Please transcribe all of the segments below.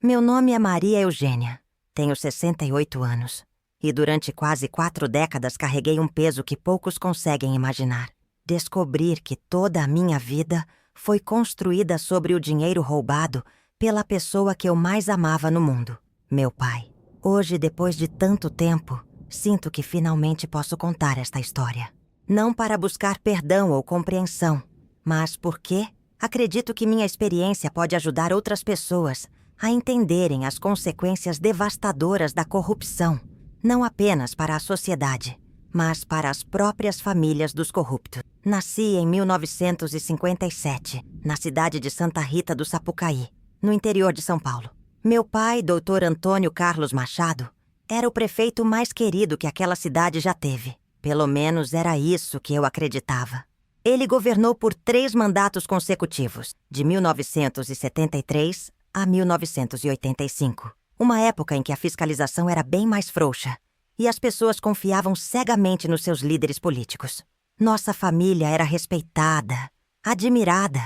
Meu nome é Maria Eugênia. Tenho 68 anos. E durante quase 4 décadas carreguei um peso que poucos conseguem imaginar. Descobrir que toda a minha vida foi construída sobre o dinheiro roubado pela pessoa que eu mais amava no mundo, meu pai. Hoje, depois de tanto tempo, sinto que finalmente posso contar esta história. Não para buscar perdão ou compreensão, mas porque acredito que minha experiência pode ajudar outras pessoas a entenderem as consequências devastadoras da corrupção, não apenas para a sociedade, mas para as próprias famílias dos corruptos. Nasci em 1957, na cidade de Santa Rita do Sapucaí, no interior de São Paulo. Meu pai, Dr. Antônio Carlos Machado, era o prefeito mais querido que aquela cidade já teve. Pelo menos era isso que eu acreditava. Ele governou por 3 mandatos consecutivos, de 1973 a 1985. Uma época em que a fiscalização era bem mais frouxa e as pessoas confiavam cegamente nos seus líderes políticos. Nossa família era respeitada, admirada.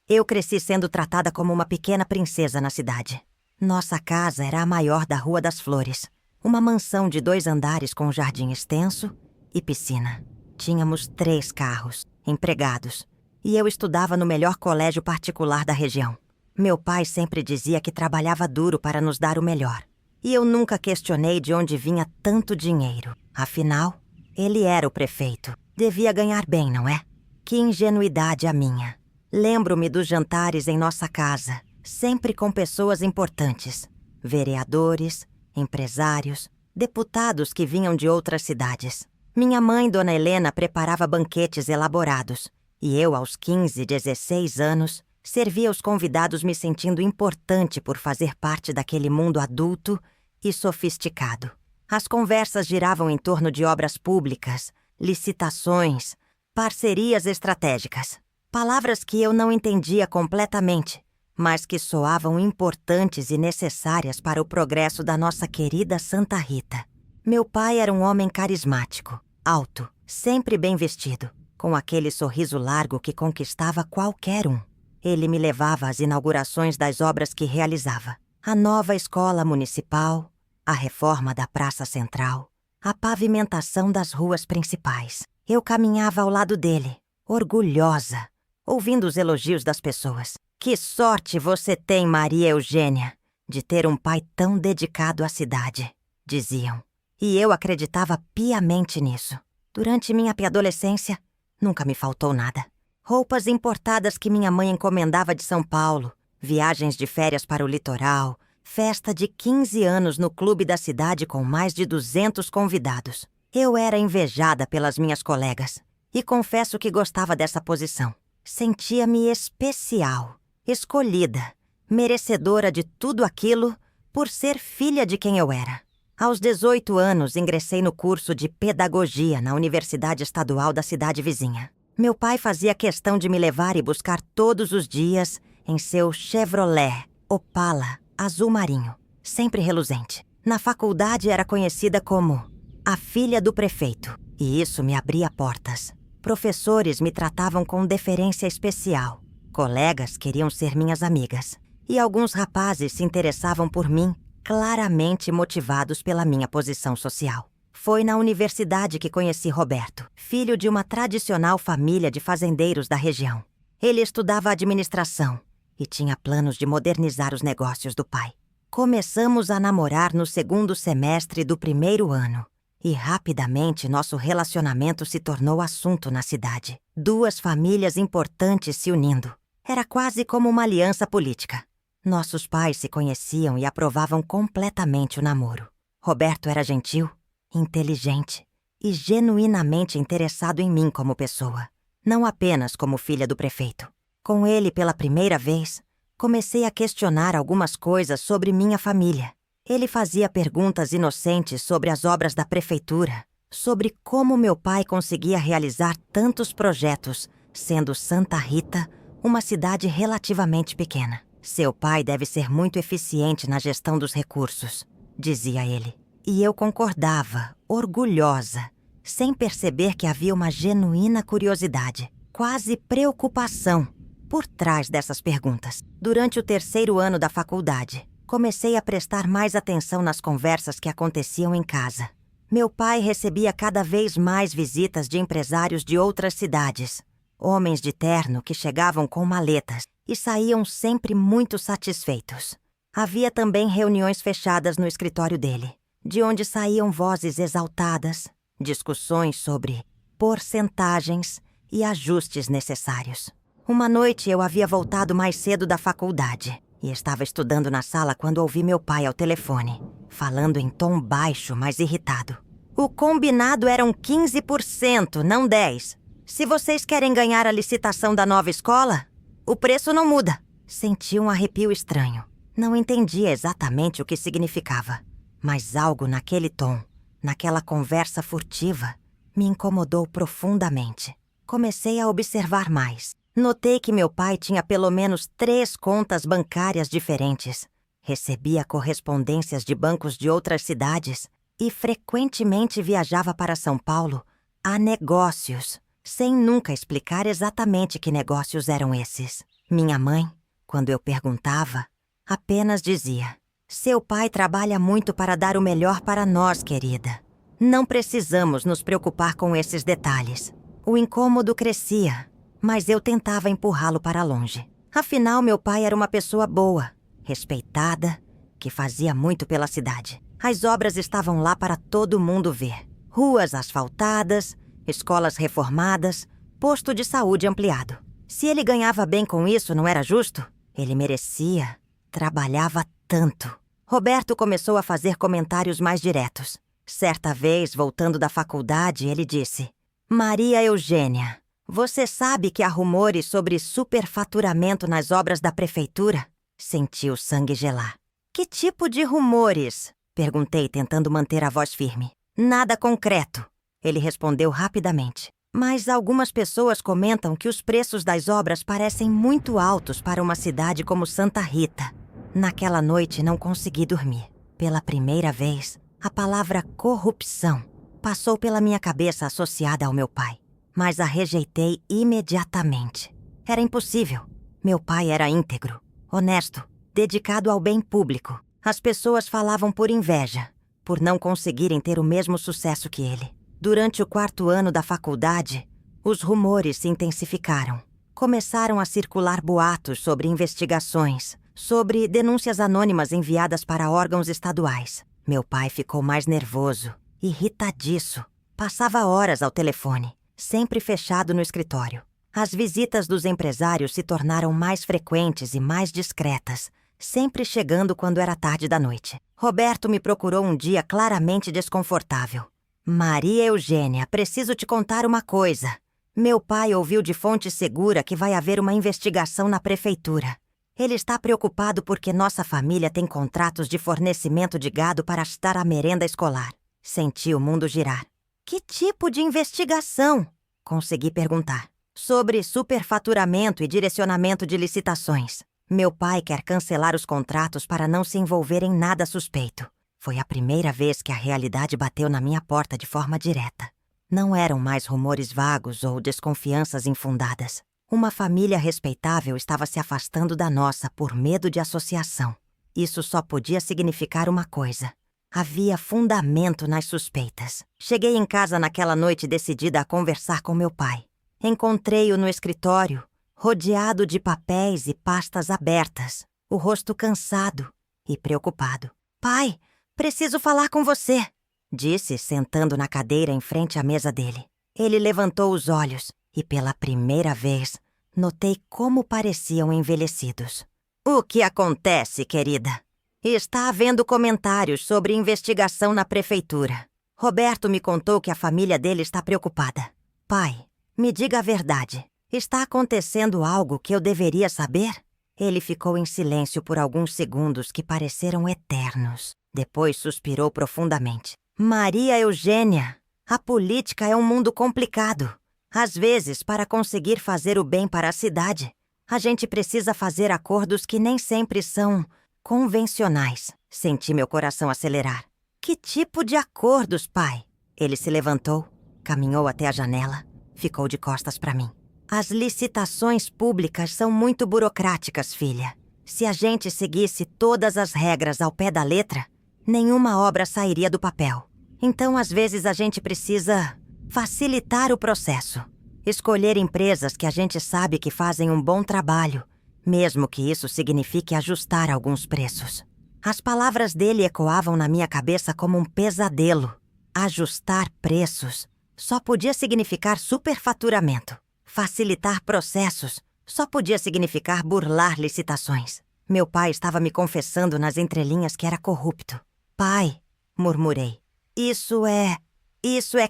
Eu cresci sendo tratada como uma pequena princesa na cidade. Nossa casa era a maior da Rua das Flores, uma mansão de 2 andares com um jardim extenso e piscina. Tínhamos 3 carros, empregados, e eu estudava no melhor colégio particular da região. Meu pai sempre dizia que trabalhava duro para nos dar o melhor. E eu nunca questionei de onde vinha tanto dinheiro. Afinal, ele era o prefeito. Devia ganhar bem, não é? Que ingenuidade a minha. Lembro-me dos jantares em nossa casa, sempre com pessoas importantes. Vereadores, empresários, deputados que vinham de outras cidades. Minha mãe, Dona Helena, preparava banquetes elaborados. E eu, aos 15, 16 anos, servia os convidados me sentindo importante por fazer parte daquele mundo adulto e sofisticado. As conversas giravam em torno de obras públicas, licitações, parcerias estratégicas. Palavras que eu não entendia completamente, mas que soavam importantes e necessárias para o progresso da nossa querida Santa Rita. Meu pai era um homem carismático, alto, sempre bem vestido, com aquele sorriso largo que conquistava qualquer um. Ele me levava às inaugurações das obras que realizava. A nova escola municipal, a reforma da Praça Central, a pavimentação das ruas principais. Eu caminhava ao lado dele, orgulhosa, ouvindo os elogios das pessoas. Que sorte você tem, Maria Eugênia, de ter um pai tão dedicado à cidade, diziam. E eu acreditava piamente nisso. Durante minha adolescência, nunca me faltou nada. Roupas importadas que minha mãe encomendava de São Paulo, viagens de férias para o litoral, festa de 15 anos no clube da cidade com mais de 200 convidados. Eu era invejada pelas minhas colegas e confesso que gostava dessa posição. Sentia-me especial, escolhida, merecedora de tudo aquilo por ser filha de quem eu era. Aos 18 anos, ingressei no curso de pedagogia na Universidade Estadual da cidade vizinha. Meu pai fazia questão de me levar e buscar todos os dias em seu Chevrolet Opala azul marinho, sempre reluzente. Na faculdade era conhecida como a filha do prefeito, e isso me abria portas. Professores me tratavam com deferência especial. Colegas queriam ser minhas amigas. E alguns rapazes se interessavam por mim, claramente motivados pela minha posição social. Foi na universidade que conheci Roberto, filho de uma tradicional família de fazendeiros da região. Ele estudava administração e tinha planos de modernizar os negócios do pai. Começamos a namorar no 2º semestre do 1º ano. E rapidamente nosso relacionamento se tornou assunto na cidade. 2 famílias importantes se unindo. Era quase como uma aliança política. Nossos pais se conheciam e aprovavam completamente o namoro. Roberto era gentil, inteligente e genuinamente interessado em mim como pessoa, não apenas como filha do prefeito. Com ele, pela primeira vez, comecei a questionar algumas coisas sobre minha família. Ele fazia perguntas inocentes sobre as obras da prefeitura, sobre como meu pai conseguia realizar tantos projetos, sendo Santa Rita uma cidade relativamente pequena. Seu pai deve ser muito eficiente na gestão dos recursos, dizia ele. E eu concordava, orgulhosa, sem perceber que havia uma genuína curiosidade, quase preocupação, por trás dessas perguntas. Durante o 3º ano da faculdade, Comecei a prestar mais atenção nas conversas que aconteciam em casa. Meu pai recebia cada vez mais visitas de empresários de outras cidades. Homens de terno que chegavam com maletas e saíam sempre muito satisfeitos. Havia também reuniões fechadas no escritório dele, de onde saíam vozes exaltadas, discussões sobre porcentagens e ajustes necessários. Uma noite eu havia voltado mais cedo da faculdade e estava estudando na sala quando ouvi meu pai ao telefone, falando em tom baixo, mas irritado. O combinado eram 15%, não 10%. Se vocês querem ganhar a licitação da nova escola, o preço não muda. Senti um arrepio estranho. Não entendia exatamente o que significava, mas algo naquele tom, naquela conversa furtiva, me incomodou profundamente. Comecei a observar mais. Notei que meu pai tinha pelo menos 3 contas bancárias diferentes. Recebia correspondências de bancos de outras cidades e frequentemente viajava para São Paulo a negócios, sem nunca explicar exatamente que negócios eram esses. Minha mãe, quando eu perguntava, apenas dizia: "Seu pai trabalha muito para dar o melhor para nós, querida. Não precisamos nos preocupar com esses detalhes." O incômodo crescia, mas eu tentava empurrá-lo para longe. Afinal, meu pai era uma pessoa boa, respeitada, que fazia muito pela cidade. As obras estavam lá para todo mundo ver. Ruas asfaltadas, escolas reformadas, posto de saúde ampliado. Se ele ganhava bem com isso, não era justo? Ele merecia. Trabalhava tanto. Roberto começou a fazer comentários mais diretos. Certa vez, voltando da faculdade, ele disse: "Maria Eugênia, você sabe que há rumores sobre superfaturamento nas obras da prefeitura?" Senti o sangue gelar. "Que tipo de rumores?" Perguntei, tentando manter a voz firme. "Nada concreto", ele respondeu rapidamente. "Mas algumas pessoas comentam que os preços das obras parecem muito altos para uma cidade como Santa Rita." Naquela noite não consegui dormir. Pela primeira vez, a palavra corrupção passou pela minha cabeça associada ao meu pai, mas a rejeitei imediatamente. Era impossível. Meu pai era íntegro, honesto, dedicado ao bem público. As pessoas falavam por inveja, por não conseguirem ter o mesmo sucesso que ele. Durante o 4º ano da faculdade, os rumores se intensificaram. Começaram a circular boatos sobre investigações, sobre denúncias anônimas enviadas para órgãos estaduais. Meu pai ficou mais nervoso, irritadiço. Passava horas ao telefone, sempre fechado no escritório. As visitas dos empresários se tornaram mais frequentes e mais discretas, sempre chegando quando era tarde da noite. Roberto me procurou um dia claramente desconfortável. "Maria Eugênia, preciso te contar uma coisa. Meu pai ouviu de fonte segura que vai haver uma investigação na prefeitura. Ele está preocupado porque nossa família tem contratos de fornecimento de gado para estar a merenda escolar." Senti o mundo girar. "Que tipo de investigação?" consegui perguntar. "Sobre superfaturamento e direcionamento de licitações. Meu pai quer cancelar os contratos para não se envolver em nada suspeito." Foi a primeira vez que a realidade bateu na minha porta de forma direta. Não eram mais rumores vagos ou desconfianças infundadas. Uma família respeitável estava se afastando da nossa por medo de associação. Isso só podia significar uma coisa: havia fundamento nas suspeitas. Cheguei em casa naquela noite decidida a conversar com meu pai. Encontrei-o no escritório, rodeado de papéis e pastas abertas, o rosto cansado e preocupado. "Pai, preciso falar com você", disse, sentando na cadeira em frente à mesa dele. Ele levantou os olhos e, pela primeira vez, notei como pareciam envelhecidos. "O que acontece, querida?" "Está havendo comentários sobre investigação na prefeitura. Roberto me contou que a família dele está preocupada." "Pai, me diga a verdade. Está acontecendo algo que eu deveria saber?" Ele ficou em silêncio por alguns segundos que pareceram eternos. Depois suspirou profundamente. "Maria Eugênia, a política é um mundo complicado. Às vezes, para conseguir fazer o bem para a cidade, a gente precisa fazer acordos que nem sempre são convencionais." Senti meu coração acelerar. "Que tipo de acordos, pai?" Ele se levantou, caminhou até a janela, ficou de costas para mim. "As licitações públicas são muito burocráticas, filha. Se a gente seguisse todas as regras ao pé da letra, nenhuma obra sairia do papel. Então, às vezes, a gente precisa facilitar o processo. Escolher empresas que a gente sabe que fazem um bom trabalho, mesmo que isso signifique ajustar alguns preços. As palavras dele ecoavam na minha cabeça como um pesadelo. Ajustar preços só podia significar superfaturamento. Facilitar processos só podia significar burlar licitações. Meu pai estava me confessando nas entrelinhas que era corrupto. Pai, murmurei, isso é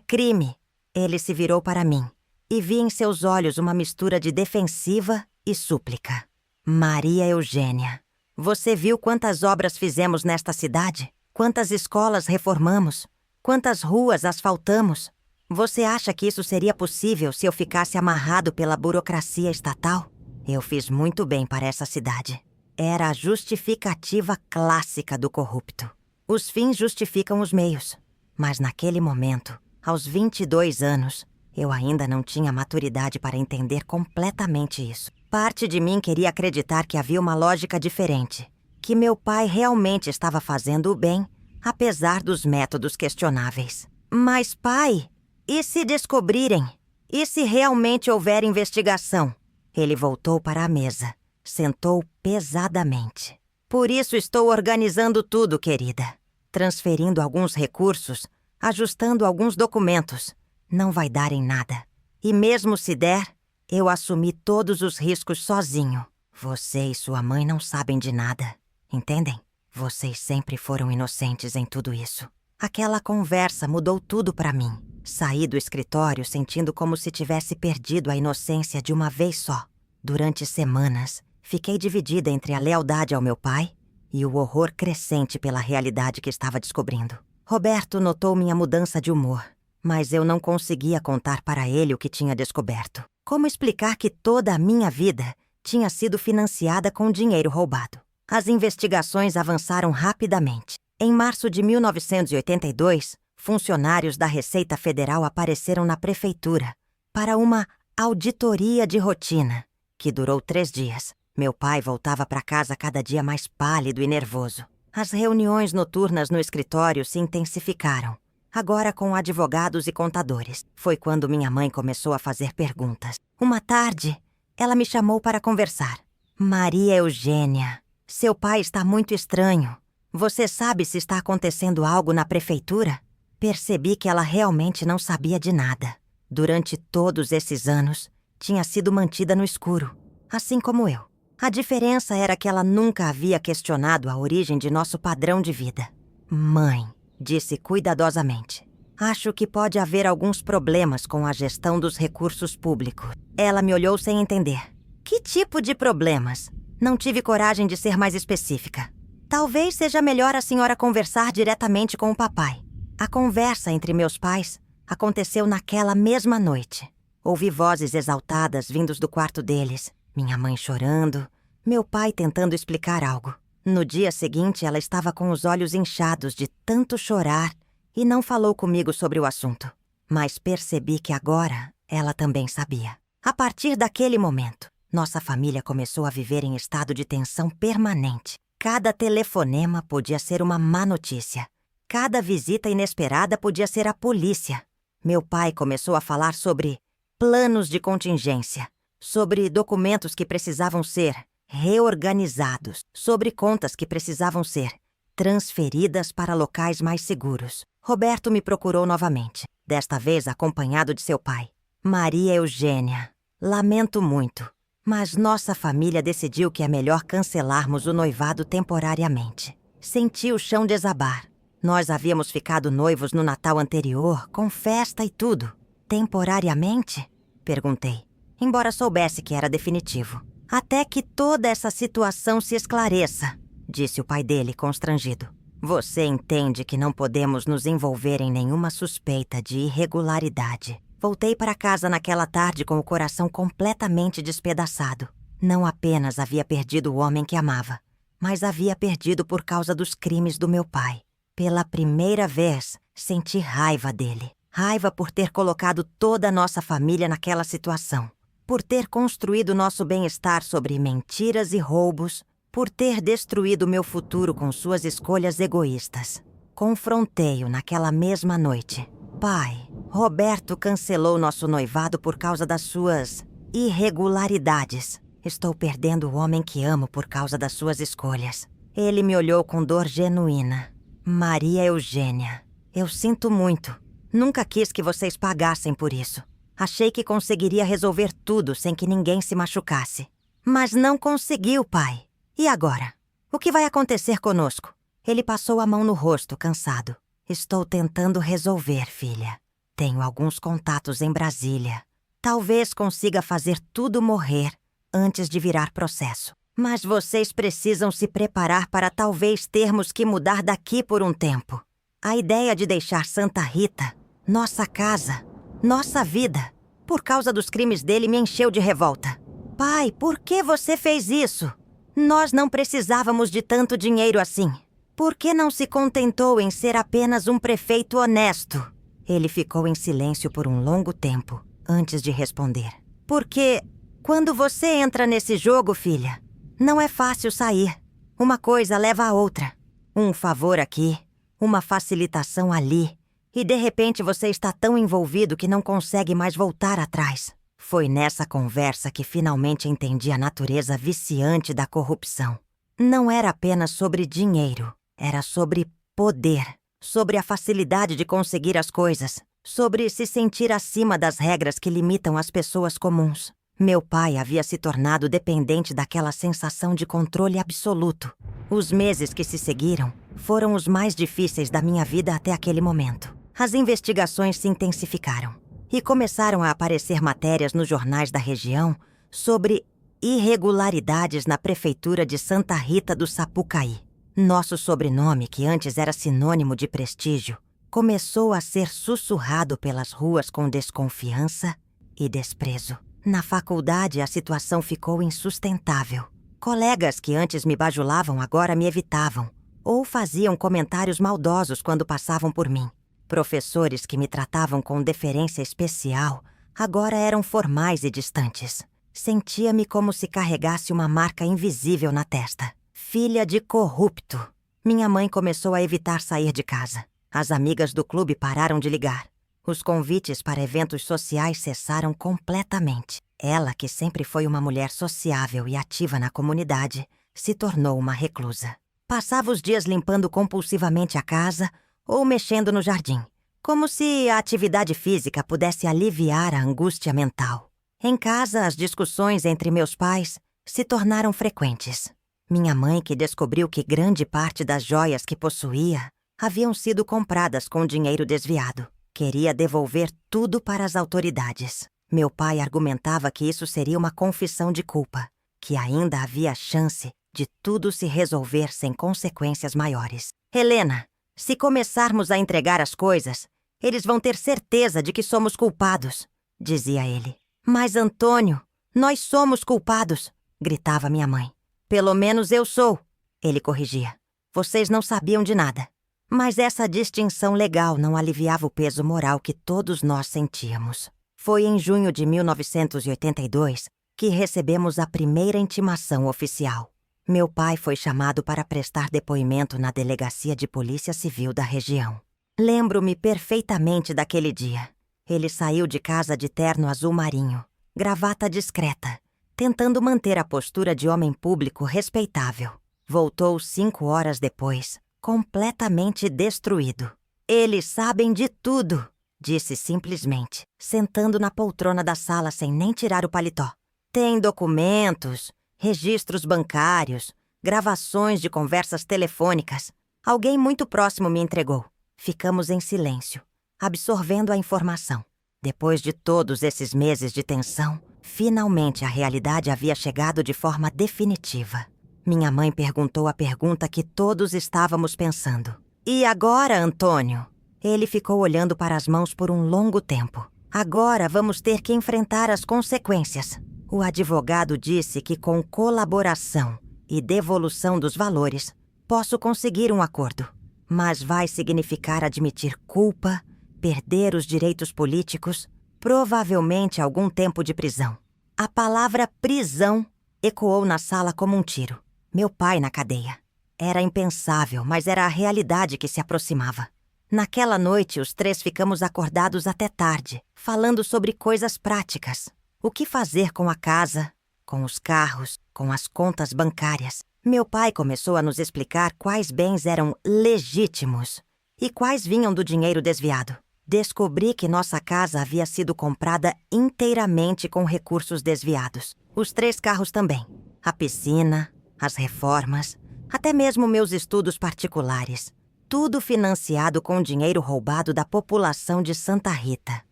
crime. Ele se virou para mim e vi em seus olhos uma mistura de defensiva e súplica. Maria Eugênia, você viu quantas obras fizemos nesta cidade? Quantas escolas reformamos? Quantas ruas asfaltamos? Você acha que isso seria possível se eu ficasse amarrado pela burocracia estatal? Eu fiz muito bem para essa cidade. Era a justificativa clássica do corrupto. Os fins justificam os meios. Mas naquele momento, aos 22 anos, eu ainda não tinha maturidade para entender completamente isso. Parte de mim queria acreditar que havia uma lógica diferente, que meu pai realmente estava fazendo o bem, apesar dos métodos questionáveis. Mas, pai, e se descobrirem? E se realmente houver investigação? Ele voltou para a mesa, sentou pesadamente. Por isso estou organizando tudo, querida. Transferindo alguns recursos, ajustando alguns documentos. Não vai dar em nada. E mesmo se der, eu assumi todos os riscos sozinho. Você e sua mãe não sabem de nada, entendem? Vocês sempre foram inocentes em tudo isso. Aquela conversa mudou tudo para mim. Saí do escritório sentindo como se tivesse perdido a inocência de uma vez só. Durante semanas, fiquei dividida entre a lealdade ao meu pai e o horror crescente pela realidade que estava descobrindo. Roberto notou minha mudança de humor, mas eu não conseguia contar para ele o que tinha descoberto. Como explicar que toda a minha vida tinha sido financiada com dinheiro roubado? As investigações avançaram rapidamente. Em março de 1982, funcionários da Receita Federal apareceram na prefeitura para uma auditoria de rotina, que durou 3 dias. Meu pai voltava para casa cada dia mais pálido e nervoso. As reuniões noturnas no escritório se intensificaram, agora com advogados e contadores. Foi quando minha mãe começou a fazer perguntas. Uma tarde, ela me chamou para conversar. Maria Eugênia, seu pai está muito estranho. Você sabe se está acontecendo algo na prefeitura? Percebi que ela realmente não sabia de nada. Durante todos esses anos, tinha sido mantida no escuro, assim como eu. A diferença era que ela nunca havia questionado a origem de nosso padrão de vida. Mãe, disse cuidadosamente, acho que pode haver alguns problemas com a gestão dos recursos públicos. Ela me olhou sem entender. Que tipo de problemas? Não tive coragem de ser mais específica. Talvez seja melhor a senhora conversar diretamente com o papai. A conversa entre meus pais aconteceu naquela mesma noite. Ouvi vozes exaltadas vindos do quarto deles. Minha mãe chorando, meu pai tentando explicar algo. No dia seguinte, ela estava com os olhos inchados de tanto chorar e não falou comigo sobre o assunto. Mas percebi que agora ela também sabia. A partir daquele momento, nossa família começou a viver em estado de tensão permanente. Cada telefonema podia ser uma má notícia. Cada visita inesperada podia ser a polícia. Meu pai começou a falar sobre planos de contingência, sobre documentos que precisavam ser reorganizados, sobre contas que precisavam ser transferidas para locais mais seguros. Roberto me procurou novamente, desta vez acompanhado de seu pai. Maria Eugênia, lamento muito, mas nossa família decidiu que é melhor cancelarmos o noivado temporariamente. Senti o chão desabar. Nós havíamos ficado noivos no Natal anterior, com festa e tudo. Temporariamente? Perguntei, embora soubesse que era definitivo. Até que toda essa situação se esclareça, disse o pai dele, constrangido. Você entende que não podemos nos envolver em nenhuma suspeita de irregularidade. Voltei para casa naquela tarde com o coração completamente despedaçado. Não apenas havia perdido o homem que amava, mas havia perdido por causa dos crimes do meu pai. Pela primeira vez, senti raiva dele. Raiva por ter colocado toda a nossa família naquela situação. Por ter construído nosso bem-estar sobre mentiras e roubos, por ter destruído meu futuro com suas escolhas egoístas. Confrontei-o naquela mesma noite. Pai, Roberto cancelou nosso noivado por causa das suas irregularidades. Estou perdendo o homem que amo por causa das suas escolhas. Ele me olhou com dor genuína. Maria Eugênia, eu sinto muito. Nunca quis que vocês pagassem por isso. Achei que conseguiria resolver tudo sem que ninguém se machucasse. Mas não conseguiu, pai. E agora? O que vai acontecer conosco? Ele passou a mão no rosto, cansado. Estou tentando resolver, filha. Tenho alguns contatos em Brasília. Talvez consiga fazer tudo morrer antes de virar processo. Mas vocês precisam se preparar para talvez termos que mudar daqui por um tempo. A ideia de deixar Santa Rita, nossa casa, nossa vida, por causa dos crimes dele me encheu de revolta. Pai, por que você fez isso? Nós não precisávamos de tanto dinheiro assim. Por que não se contentou em ser apenas um prefeito honesto? Ele ficou em silêncio por um longo tempo, antes de responder. Porque, quando você entra nesse jogo, filha, não é fácil sair. Uma coisa leva a outra. Um favor aqui, uma facilitação ali. E de repente você está tão envolvido que não consegue mais voltar atrás. Foi nessa conversa que finalmente entendi a natureza viciante da corrupção. Não era apenas sobre dinheiro, era sobre poder, sobre a facilidade de conseguir as coisas, sobre se sentir acima das regras que limitam as pessoas comuns. Meu pai havia se tornado dependente daquela sensação de controle absoluto. Os meses que se seguiram foram os mais difíceis da minha vida até aquele momento. As investigações se intensificaram e começaram a aparecer matérias nos jornais da região sobre irregularidades na prefeitura de Santa Rita do Sapucaí. Nosso sobrenome, que antes era sinônimo de prestígio, começou a ser sussurrado pelas ruas com desconfiança e desprezo. Na faculdade, a situação ficou insustentável. Colegas que antes me bajulavam agora me evitavam, ou faziam comentários maldosos quando passavam por mim. Professores que me tratavam com deferência especial agora eram formais e distantes. Sentia-me como se carregasse uma marca invisível na testa. Filha de corrupto. Minha mãe começou a evitar sair de casa. As amigas do clube pararam de ligar. Os convites para eventos sociais cessaram completamente. Ela, que sempre foi uma mulher sociável e ativa na comunidade, se tornou uma reclusa. Passava os dias limpando compulsivamente a casa ou mexendo no jardim, como se a atividade física pudesse aliviar a angústia mental. Em casa, as discussões entre meus pais se tornaram frequentes. Minha mãe, que descobriu que grande parte das joias que possuía haviam sido compradas com dinheiro desviado, queria devolver tudo para as autoridades. Meu pai argumentava que isso seria uma confissão de culpa, que ainda havia chance de tudo se resolver sem consequências maiores. Helena, se começarmos a entregar as coisas, eles vão ter certeza de que somos culpados, dizia ele. Mas, Antônio, nós somos culpados, gritava minha mãe. Pelo menos eu sou, ele corrigia. Vocês não sabiam de nada. Mas essa distinção legal não aliviava o peso moral que todos nós sentíamos. Foi em junho de 1982 que recebemos a primeira intimação oficial. Meu pai foi chamado para prestar depoimento na Delegacia de Polícia Civil da região. Lembro-me perfeitamente daquele dia. Ele saiu de casa de terno azul marinho, gravata discreta, tentando manter a postura de homem público respeitável. Voltou 5 horas depois, completamente destruído. Eles sabem de tudo, disse simplesmente, sentando na poltrona da sala sem nem tirar o paletó. Tem documentos, registros bancários, gravações de conversas telefônicas. Alguém muito próximo me entregou. Ficamos em silêncio, absorvendo a informação. Depois de todos esses meses de tensão, finalmente a realidade havia chegado de forma definitiva. Minha mãe perguntou a pergunta que todos estávamos pensando. E agora, Antônio? Ele ficou olhando para as mãos por um longo tempo. Agora vamos ter que enfrentar as consequências. O advogado disse que com colaboração e devolução dos valores, posso conseguir um acordo. Mas vai significar admitir culpa, perder os direitos políticos, provavelmente algum tempo de prisão. A palavra prisão ecoou na sala como um tiro. Meu pai na cadeia. Era impensável, mas era a realidade que se aproximava. Naquela noite, os três ficamos acordados até tarde, falando sobre coisas práticas. O que fazer com a casa, com os carros, com as contas bancárias. Meu pai começou a nos explicar quais bens eram legítimos e quais vinham do dinheiro desviado. Descobri que nossa casa havia sido comprada inteiramente com recursos desviados. Os 3 carros também. A piscina, as reformas, até mesmo meus estudos particulares. Tudo financiado com dinheiro roubado da população de Santa Rita.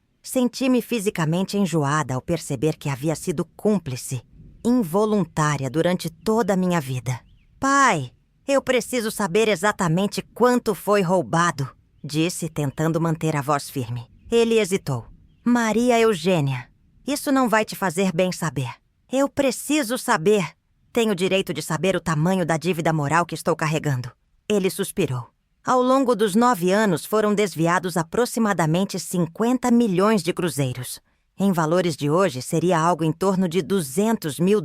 Senti-me fisicamente enjoada ao perceber que havia sido cúmplice, involuntária durante toda a minha vida. Pai, eu preciso saber exatamente quanto foi roubado, disse, tentando manter a voz firme. Ele hesitou. Maria Eugênia, isso não vai te fazer bem saber. Eu preciso saber. Tenho direito de saber o tamanho da dívida moral que estou carregando. Ele suspirou. Ao longo dos 9 anos foram desviados aproximadamente 50 milhões de cruzeiros. Em valores de hoje, seria algo em torno de $200 mil.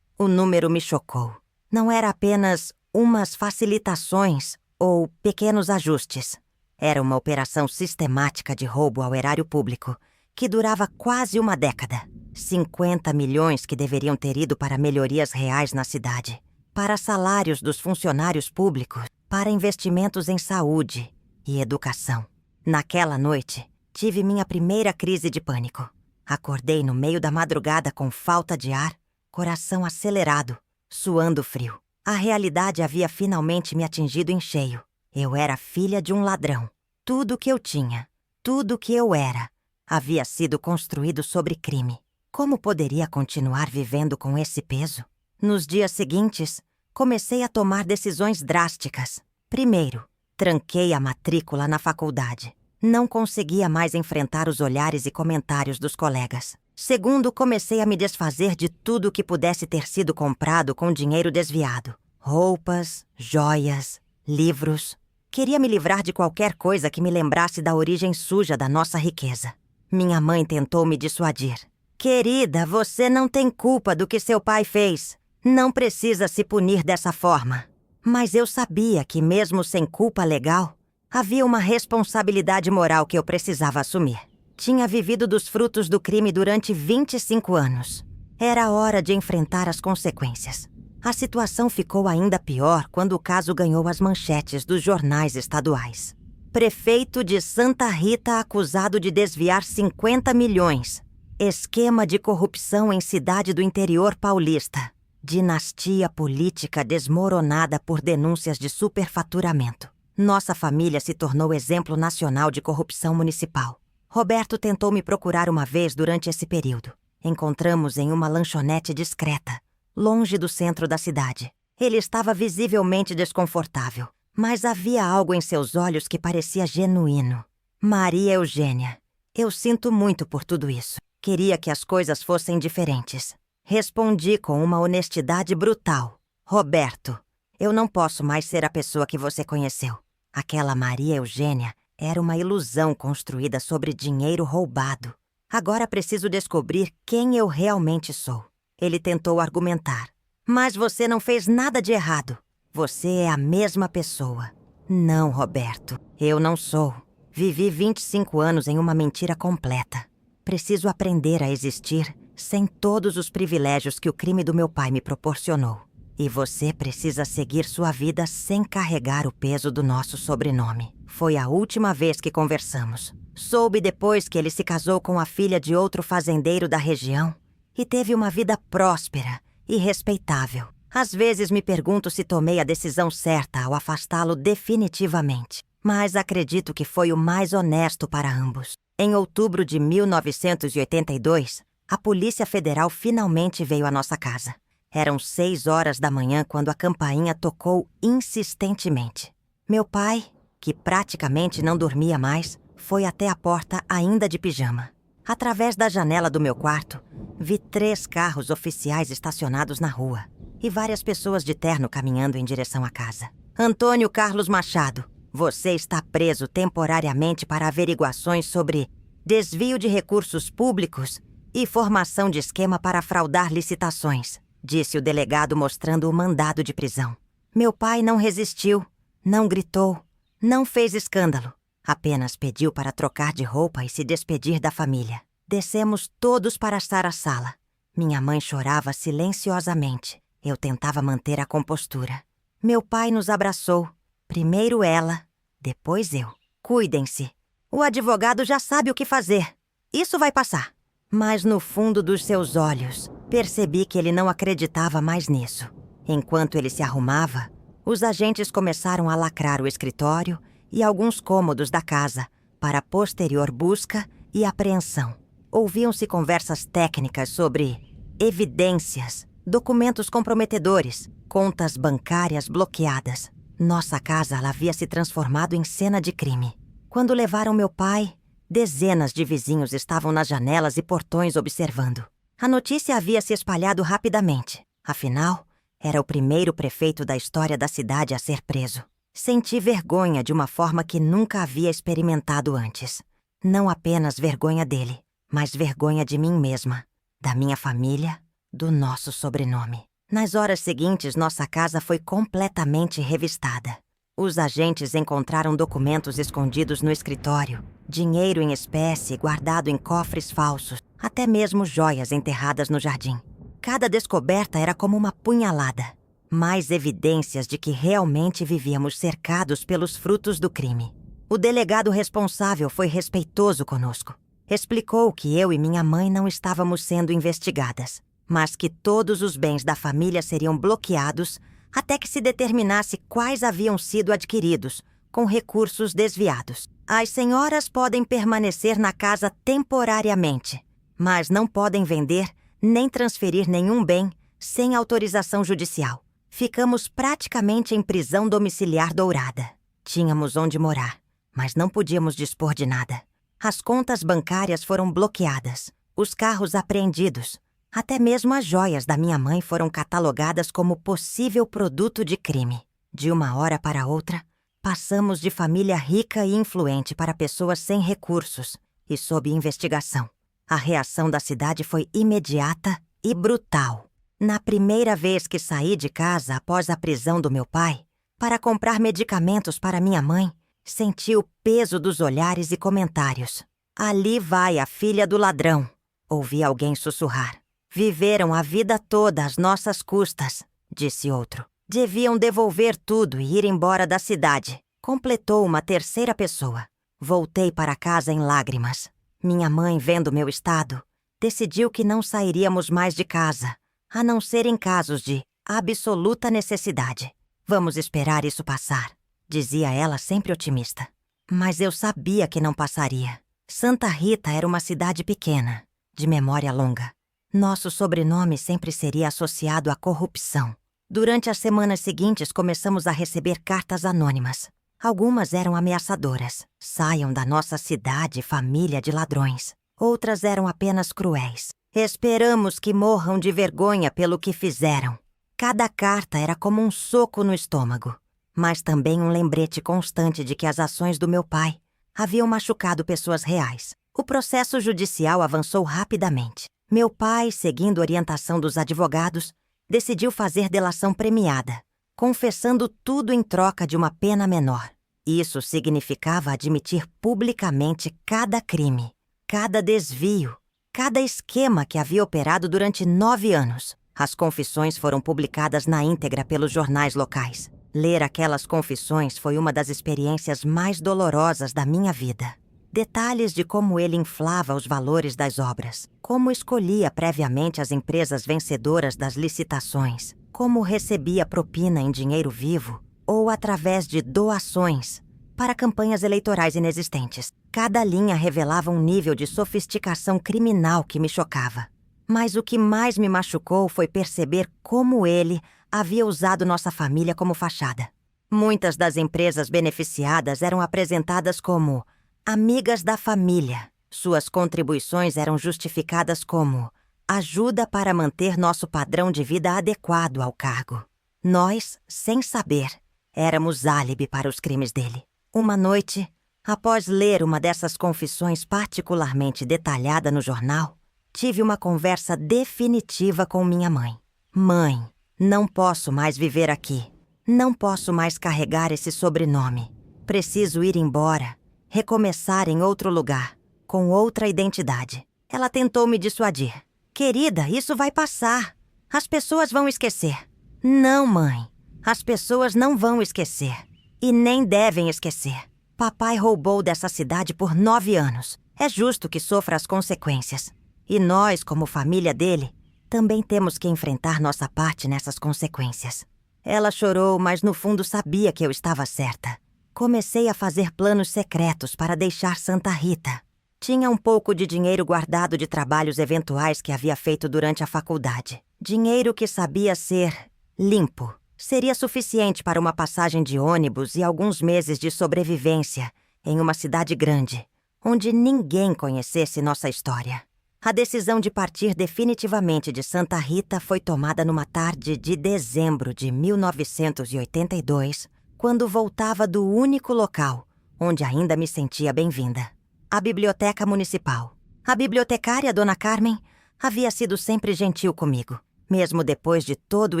O número me chocou. Não era apenas umas facilitações ou pequenos ajustes. Era uma operação sistemática de roubo ao erário público, que durava quase uma década. 50 milhões que deveriam ter ido para melhorias reais na cidade, para salários dos funcionários públicos, para investimentos em saúde e educação. Naquela noite, tive minha primeira crise de pânico. Acordei no meio da madrugada com falta de ar, coração acelerado, suando frio. A realidade havia finalmente me atingido em cheio. Eu era filha de um ladrão. Tudo o que eu tinha, tudo o que eu era, havia sido construído sobre crime. Como poderia continuar vivendo com esse peso? Nos dias seguintes, comecei a tomar decisões drásticas. Primeiro, tranquei a matrícula na faculdade. Não conseguia mais enfrentar os olhares e comentários dos colegas. Segundo, comecei a me desfazer de tudo que pudesse ter sido comprado com dinheiro desviado. Roupas, joias, livros. Queria me livrar de qualquer coisa que me lembrasse da origem suja da nossa riqueza. Minha mãe tentou me dissuadir. Querida, você não tem culpa do que seu pai fez. Não precisa se punir dessa forma. Mas eu sabia que, mesmo sem culpa legal, havia uma responsabilidade moral que eu precisava assumir. Tinha vivido dos frutos do crime durante 25 anos. Era hora de enfrentar as consequências. A situação ficou ainda pior quando o caso ganhou as manchetes dos jornais estaduais. Prefeito de Santa Rita acusado de desviar 50 milhões. Esquema de corrupção em cidade do interior paulista. Dinastia política desmoronada por denúncias de superfaturamento. Nossa família se tornou exemplo nacional de corrupção municipal. Roberto tentou me procurar uma vez durante esse período. Encontramos em uma lanchonete discreta, longe do centro da cidade. Ele estava visivelmente desconfortável, mas havia algo em seus olhos que parecia genuíno. Maria Eugênia, eu sinto muito por tudo isso. Queria que as coisas fossem diferentes. Respondi com uma honestidade brutal. Roberto, eu não posso mais ser a pessoa que você conheceu. Aquela Maria Eugênia era uma ilusão construída sobre dinheiro roubado. Agora preciso descobrir quem eu realmente sou. Ele tentou argumentar. Mas você não fez nada de errado. Você é a mesma pessoa. Não, Roberto, eu não sou. Vivi 25 anos em uma mentira completa. Preciso aprender a existir sem todos os privilégios que o crime do meu pai me proporcionou. E você precisa seguir sua vida sem carregar o peso do nosso sobrenome. Foi a última vez que conversamos. Soube depois que ele se casou com a filha de outro fazendeiro da região e teve uma vida próspera e respeitável. Às vezes me pergunto se tomei a decisão certa ao afastá-lo definitivamente, mas acredito que foi o mais honesto para ambos. Em outubro de 1982, a Polícia Federal finalmente veio à nossa casa. Eram 6 horas da manhã quando a campainha tocou insistentemente. Meu pai, que praticamente não dormia mais, foi até a porta ainda de pijama. Através da janela do meu quarto, vi 3 carros oficiais estacionados na rua e várias pessoas de terno caminhando em direção à casa. Antônio Carlos Machado, você está preso temporariamente para averiguações sobre desvio de recursos públicos e formação de esquema para fraudar licitações. disse o delegado mostrando o mandado de prisão. Meu pai não resistiu, não gritou, não fez escândalo. Apenas pediu para trocar de roupa e se despedir da família. Descemos todos para estar à sala. Minha mãe chorava silenciosamente. Eu tentava manter a compostura. Meu pai nos abraçou. Primeiro ela, depois eu. Cuidem-se. O advogado já sabe o que fazer. Isso vai passar. Mas no fundo dos seus olhos, percebi que ele não acreditava mais nisso. Enquanto ele se arrumava, os agentes começaram a lacrar o escritório e alguns cômodos da casa para posterior busca e apreensão. Ouviam-se conversas técnicas sobre evidências, documentos comprometedores, contas bancárias bloqueadas. Nossa casa havia se transformado em cena de crime. Quando levaram meu pai, dezenas de vizinhos estavam nas janelas e portões observando. A notícia havia se espalhado rapidamente. Afinal, era o primeiro prefeito da história da cidade a ser preso. Senti vergonha de uma forma que nunca havia experimentado antes. Não apenas vergonha dele, mas vergonha de mim mesma, da minha família, do nosso sobrenome. Nas horas seguintes, nossa casa foi completamente revistada. Os agentes encontraram documentos escondidos no escritório, dinheiro em espécie guardado em cofres falsos, até mesmo joias enterradas no jardim. Cada descoberta era como uma punhalada. Mais evidências de que realmente vivíamos cercados pelos frutos do crime. O delegado responsável foi respeitoso conosco. Explicou que eu e minha mãe não estávamos sendo investigadas, mas que todos os bens da família seriam bloqueados até que se determinasse quais haviam sido adquiridos, com recursos desviados. As senhoras podem permanecer na casa temporariamente, mas não podem vender nem transferir nenhum bem sem autorização judicial. Ficamos praticamente em prisão domiciliar dourada. Tínhamos onde morar, mas não podíamos dispor de nada. As contas bancárias foram bloqueadas, os carros apreendidos. Até mesmo as joias da minha mãe foram catalogadas como possível produto de crime. De uma hora para outra, passamos de família rica e influente para pessoas sem recursos e sob investigação. A reação da cidade foi imediata e brutal. Na primeira vez que saí de casa após a prisão do meu pai, para comprar medicamentos para minha mãe, senti o peso dos olhares e comentários. Ali vai a filha do ladrão, ouvi alguém sussurrar. Viveram a vida toda às nossas custas, disse outro. Deviam devolver tudo e ir embora da cidade, completou uma terceira pessoa. Voltei para casa em lágrimas. Minha mãe, vendo meu estado, decidiu que não sairíamos mais de casa, a não ser em casos de absoluta necessidade. Vamos esperar isso passar, dizia ela sempre otimista. Mas eu sabia que não passaria. Santa Rita era uma cidade pequena, de memória longa. Nosso sobrenome sempre seria associado à corrupção. Durante as semanas seguintes, começamos a receber cartas anônimas. Algumas eram ameaçadoras. Saiam da nossa cidade, família de ladrões. Outras eram apenas cruéis. Esperamos que morram de vergonha pelo que fizeram. Cada carta era como um soco no estômago, mas também um lembrete constante de que as ações do meu pai haviam machucado pessoas reais. O processo judicial avançou rapidamente. Meu pai, seguindo orientação dos advogados, decidiu fazer delação premiada, confessando tudo em troca de uma pena menor. Isso significava admitir publicamente cada crime, cada desvio, cada esquema que havia operado durante 9 anos. As confissões foram publicadas na íntegra pelos jornais locais. Ler aquelas confissões foi uma das experiências mais dolorosas da minha vida. Detalhes de como ele inflava os valores das obras, como escolhia previamente as empresas vencedoras das licitações, como recebia propina em dinheiro vivo ou através de doações para campanhas eleitorais inexistentes. Cada linha revelava um nível de sofisticação criminal que me chocava. Mas o que mais me machucou foi perceber como ele havia usado nossa família como fachada. Muitas das empresas beneficiadas eram apresentadas como amigas da família. Suas contribuições eram justificadas como ajuda para manter nosso padrão de vida adequado ao cargo. Nós, sem saber, éramos álibi para os crimes dele. Uma noite, após ler uma dessas confissões particularmente detalhada no jornal, tive uma conversa definitiva com minha mãe. Mãe, não posso mais viver aqui. Não posso mais carregar esse sobrenome. Preciso ir embora, recomeçar em outro lugar, com outra identidade. Ela tentou me dissuadir. Querida, isso vai passar. As pessoas vão esquecer. Não, mãe. As pessoas não vão esquecer. E nem devem esquecer. Papai roubou dessa cidade por 9 anos. É justo que sofra as consequências. E nós, como família dele, também temos que enfrentar nossa parte nessas consequências. Ela chorou, mas no fundo sabia que eu estava certa. Comecei a fazer planos secretos para deixar Santa Rita. Tinha um pouco de dinheiro guardado de trabalhos eventuais que havia feito durante a faculdade. Dinheiro que sabia ser limpo. Seria suficiente para uma passagem de ônibus e alguns meses de sobrevivência em uma cidade grande, onde ninguém conhecesse nossa história. A decisão de partir definitivamente de Santa Rita foi tomada numa tarde de dezembro de 1982, quando voltava do único local onde ainda me sentia bem-vinda. A biblioteca municipal. A bibliotecária, Dona Carmen, havia sido sempre gentil comigo, mesmo depois de todo o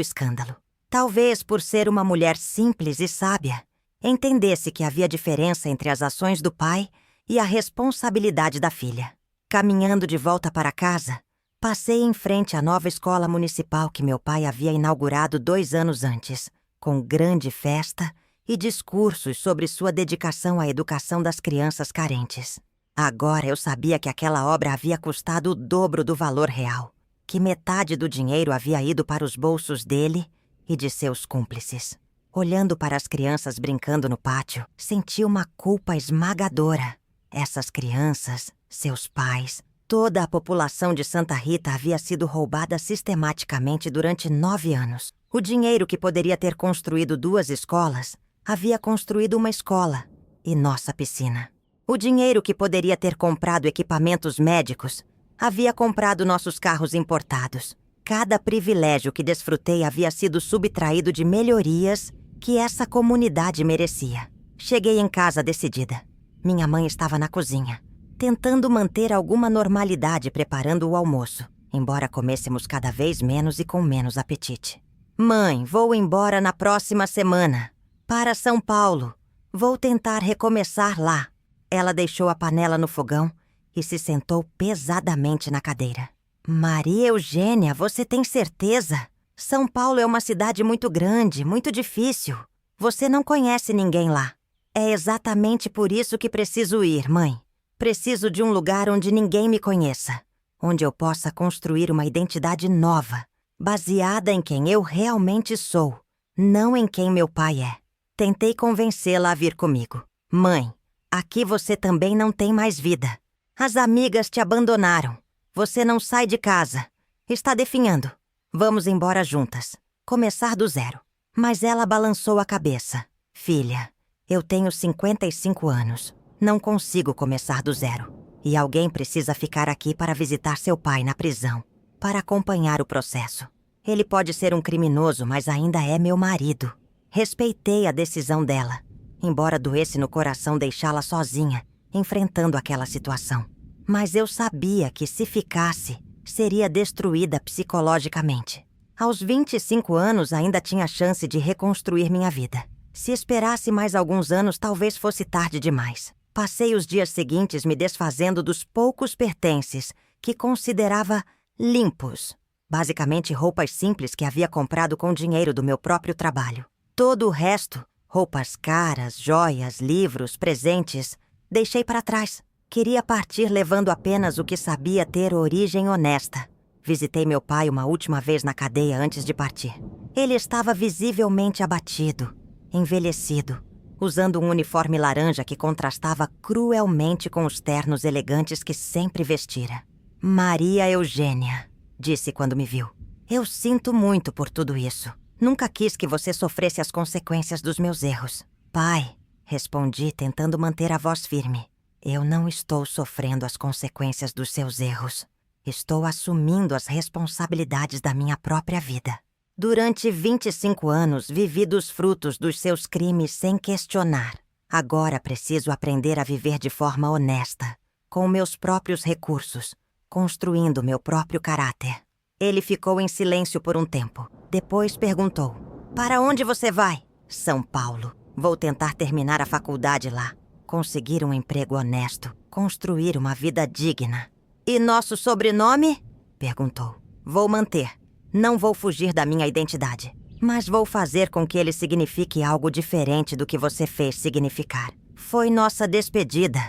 escândalo. Talvez por ser uma mulher simples e sábia, entendesse que havia diferença entre as ações do pai e a responsabilidade da filha. Caminhando de volta para casa, passei em frente à nova escola municipal que meu pai havia inaugurado 2 anos antes, com grande festa e discursos sobre sua dedicação à educação das crianças carentes. Agora eu sabia que aquela obra havia custado o dobro do valor real, que metade do dinheiro havia ido para os bolsos dele e de seus cúmplices. Olhando para as crianças brincando no pátio, senti uma culpa esmagadora. Essas crianças, seus pais, toda a população de Santa Rita havia sido roubada sistematicamente durante 9 anos. O dinheiro que poderia ter construído 2 escolas havia construído uma escola e nossa piscina. O dinheiro que poderia ter comprado equipamentos médicos havia comprado nossos carros importados. Cada privilégio que desfrutei havia sido subtraído de melhorias que essa comunidade merecia. Cheguei em casa decidida. Minha mãe estava na cozinha, tentando manter alguma normalidade preparando o almoço, embora comêssemos cada vez menos e com menos apetite. Mãe, vou embora na próxima semana. Para São Paulo. Vou tentar recomeçar lá. Ela deixou a panela no fogão e se sentou pesadamente na cadeira. Maria Eugênia, você tem certeza? São Paulo é uma cidade muito grande, muito difícil. Você não conhece ninguém lá. É exatamente por isso que preciso ir, mãe. Preciso de um lugar onde ninguém me conheça, onde eu possa construir uma identidade nova, baseada em quem eu realmente sou, não em quem meu pai é. Tentei convencê-la a vir comigo. Mãe, aqui você também não tem mais vida. As amigas te abandonaram. Você não sai de casa. Está definhando. Vamos embora juntas. Começar do zero. Mas ela balançou a cabeça. Filha, eu tenho 55 anos. Não consigo começar do zero. E alguém precisa ficar aqui para visitar seu pai na prisão, para acompanhar o processo. Ele pode ser um criminoso, mas ainda é meu marido. Respeitei a decisão dela, embora doesse no coração deixá-la sozinha, enfrentando aquela situação. Mas eu sabia que se ficasse, seria destruída psicologicamente. Aos 25 anos ainda tinha chance de reconstruir minha vida. Se esperasse mais alguns anos, talvez fosse tarde demais. Passei os dias seguintes me desfazendo dos poucos pertences que considerava limpos. Basicamente roupas simples que havia comprado com dinheiro do meu próprio trabalho. Todo o resto, roupas caras, joias, livros, presentes, deixei para trás. Queria partir levando apenas o que sabia ter origem honesta. Visitei meu pai uma última vez na cadeia antes de partir. Ele estava visivelmente abatido, envelhecido, usando um uniforme laranja que contrastava cruelmente com os ternos elegantes que sempre vestira. Maria Eugênia, disse quando me viu. Eu sinto muito por tudo isso. Nunca quis que você sofresse as consequências dos meus erros. Pai, respondi tentando manter a voz firme. Eu não estou sofrendo as consequências dos seus erros. Estou assumindo as responsabilidades da minha própria vida. Durante 25 anos, vivi dos frutos dos seus crimes sem questionar. Agora preciso aprender a viver de forma honesta, com meus próprios recursos, construindo meu próprio caráter. Ele ficou em silêncio por um tempo. Depois perguntou: Para onde você vai? São Paulo. Vou tentar terminar a faculdade lá. Conseguir um emprego honesto. Construir uma vida digna. E nosso sobrenome? Perguntou. Vou manter. Não vou fugir da minha identidade. Mas vou fazer com que ele signifique algo diferente do que você fez significar. Foi nossa despedida.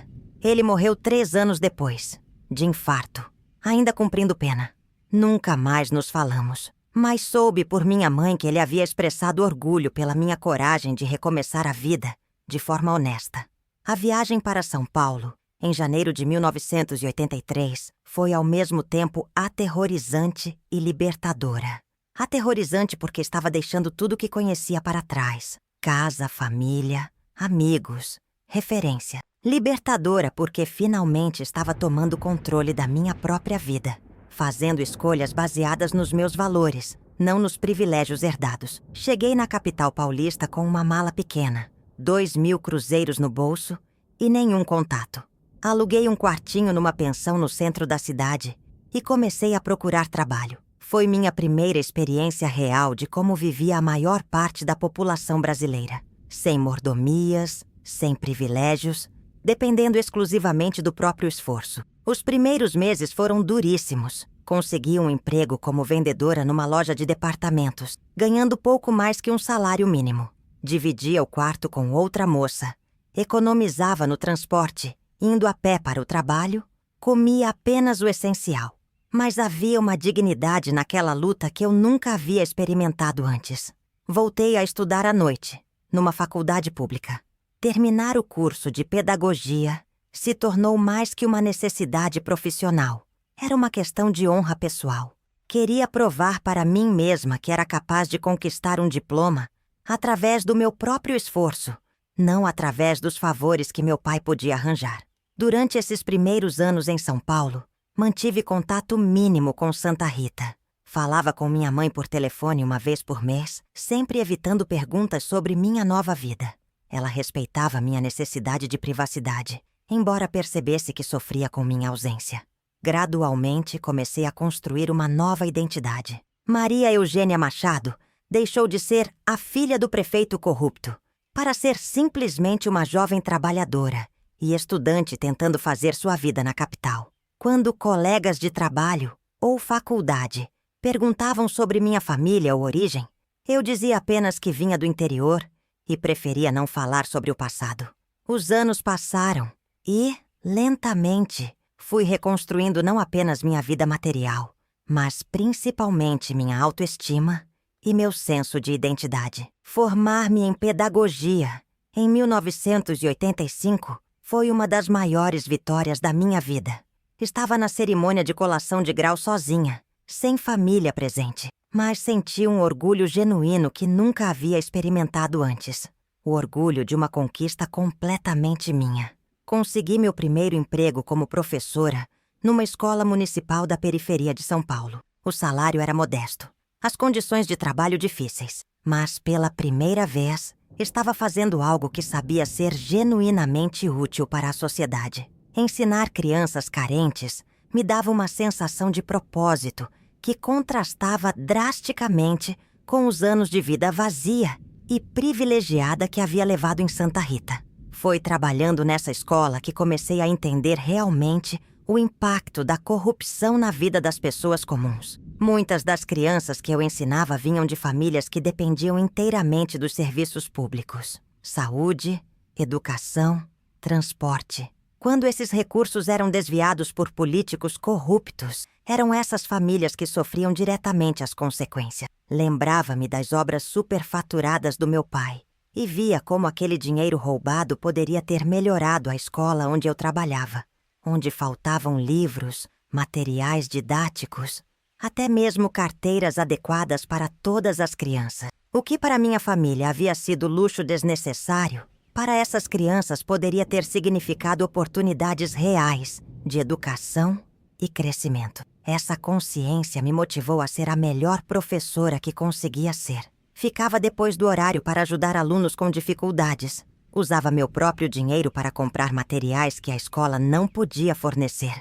Ele morreu 3 anos depois, de infarto, ainda cumprindo pena. Nunca mais nos falamos, mas soube por minha mãe que ele havia expressado orgulho pela minha coragem de recomeçar a vida de forma honesta. A viagem para São Paulo, em janeiro de 1983, foi ao mesmo tempo aterrorizante e libertadora. Aterrorizante porque estava deixando tudo o que conhecia para trás: casa, família, amigos, referência. Libertadora porque finalmente estava tomando controle da minha própria vida, fazendo escolhas baseadas nos meus valores, não nos privilégios herdados. Cheguei na capital paulista com uma mala pequena, 2.000 cruzeiros no bolso e nenhum contato. Aluguei um quartinho numa pensão no centro da cidade e comecei a procurar trabalho. Foi minha primeira experiência real de como vivia a maior parte da população brasileira. Sem mordomias, sem privilégios, dependendo exclusivamente do próprio esforço. Os primeiros meses foram duríssimos. Consegui um emprego como vendedora numa loja de departamentos, ganhando pouco mais que um salário mínimo. Dividia o quarto com outra moça. Economizava no transporte, indo a pé para o trabalho. Comia apenas o essencial. Mas havia uma dignidade naquela luta que eu nunca havia experimentado antes. Voltei a estudar à noite, numa faculdade pública. Terminar o curso de pedagogia se tornou mais que uma necessidade profissional. Era uma questão de honra pessoal. Queria provar para mim mesma que era capaz de conquistar um diploma através do meu próprio esforço, não através dos favores que meu pai podia arranjar. Durante esses primeiros anos em São Paulo, mantive contato mínimo com Santa Rita. Falava com minha mãe por telefone uma vez por mês, sempre evitando perguntas sobre minha nova vida. Ela respeitava minha necessidade de privacidade, embora percebesse que sofria com minha ausência. Gradualmente, comecei a construir uma nova identidade. Maria Eugênia Machado deixou de ser a filha do prefeito corrupto para ser simplesmente uma jovem trabalhadora e estudante tentando fazer sua vida na capital. Quando colegas de trabalho ou faculdade perguntavam sobre minha família ou origem, eu dizia apenas que vinha do interior e preferia não falar sobre o passado. Os anos passaram e, lentamente, fui reconstruindo não apenas minha vida material, mas principalmente minha autoestima e meu senso de identidade. Formar-me em pedagogia em 1985 foi uma das maiores vitórias da minha vida. Estava na cerimônia de colação de grau sozinha, sem família presente, mas senti um orgulho genuíno que nunca havia experimentado antes. O orgulho de uma conquista completamente minha. Consegui meu primeiro emprego como professora numa escola municipal da periferia de São Paulo. O salário era modesto, as condições de trabalho difíceis, mas pela primeira vez estava fazendo algo que sabia ser genuinamente útil para a sociedade. Ensinar crianças carentes me dava uma sensação de propósito que contrastava drasticamente com os anos de vida vazia e privilegiada que havia levado em Santa Rita. Foi trabalhando nessa escola que comecei a entender realmente o impacto da corrupção na vida das pessoas comuns. Muitas das crianças que eu ensinava vinham de famílias que dependiam inteiramente dos serviços públicos: saúde, educação, transporte. Quando esses recursos eram desviados por políticos corruptos, eram essas famílias que sofriam diretamente as consequências. Lembrava-me das obras superfaturadas do meu pai e via como aquele dinheiro roubado poderia ter melhorado a escola onde eu trabalhava, onde faltavam livros, materiais didáticos, até mesmo carteiras adequadas para todas as crianças. O que para minha família havia sido luxo desnecessário, para essas crianças poderia ter significado oportunidades reais de educação e crescimento. Essa consciência me motivou a ser a melhor professora que conseguia ser. Ficava depois do horário para ajudar alunos com dificuldades. Usava meu próprio dinheiro para comprar materiais que a escola não podia fornecer.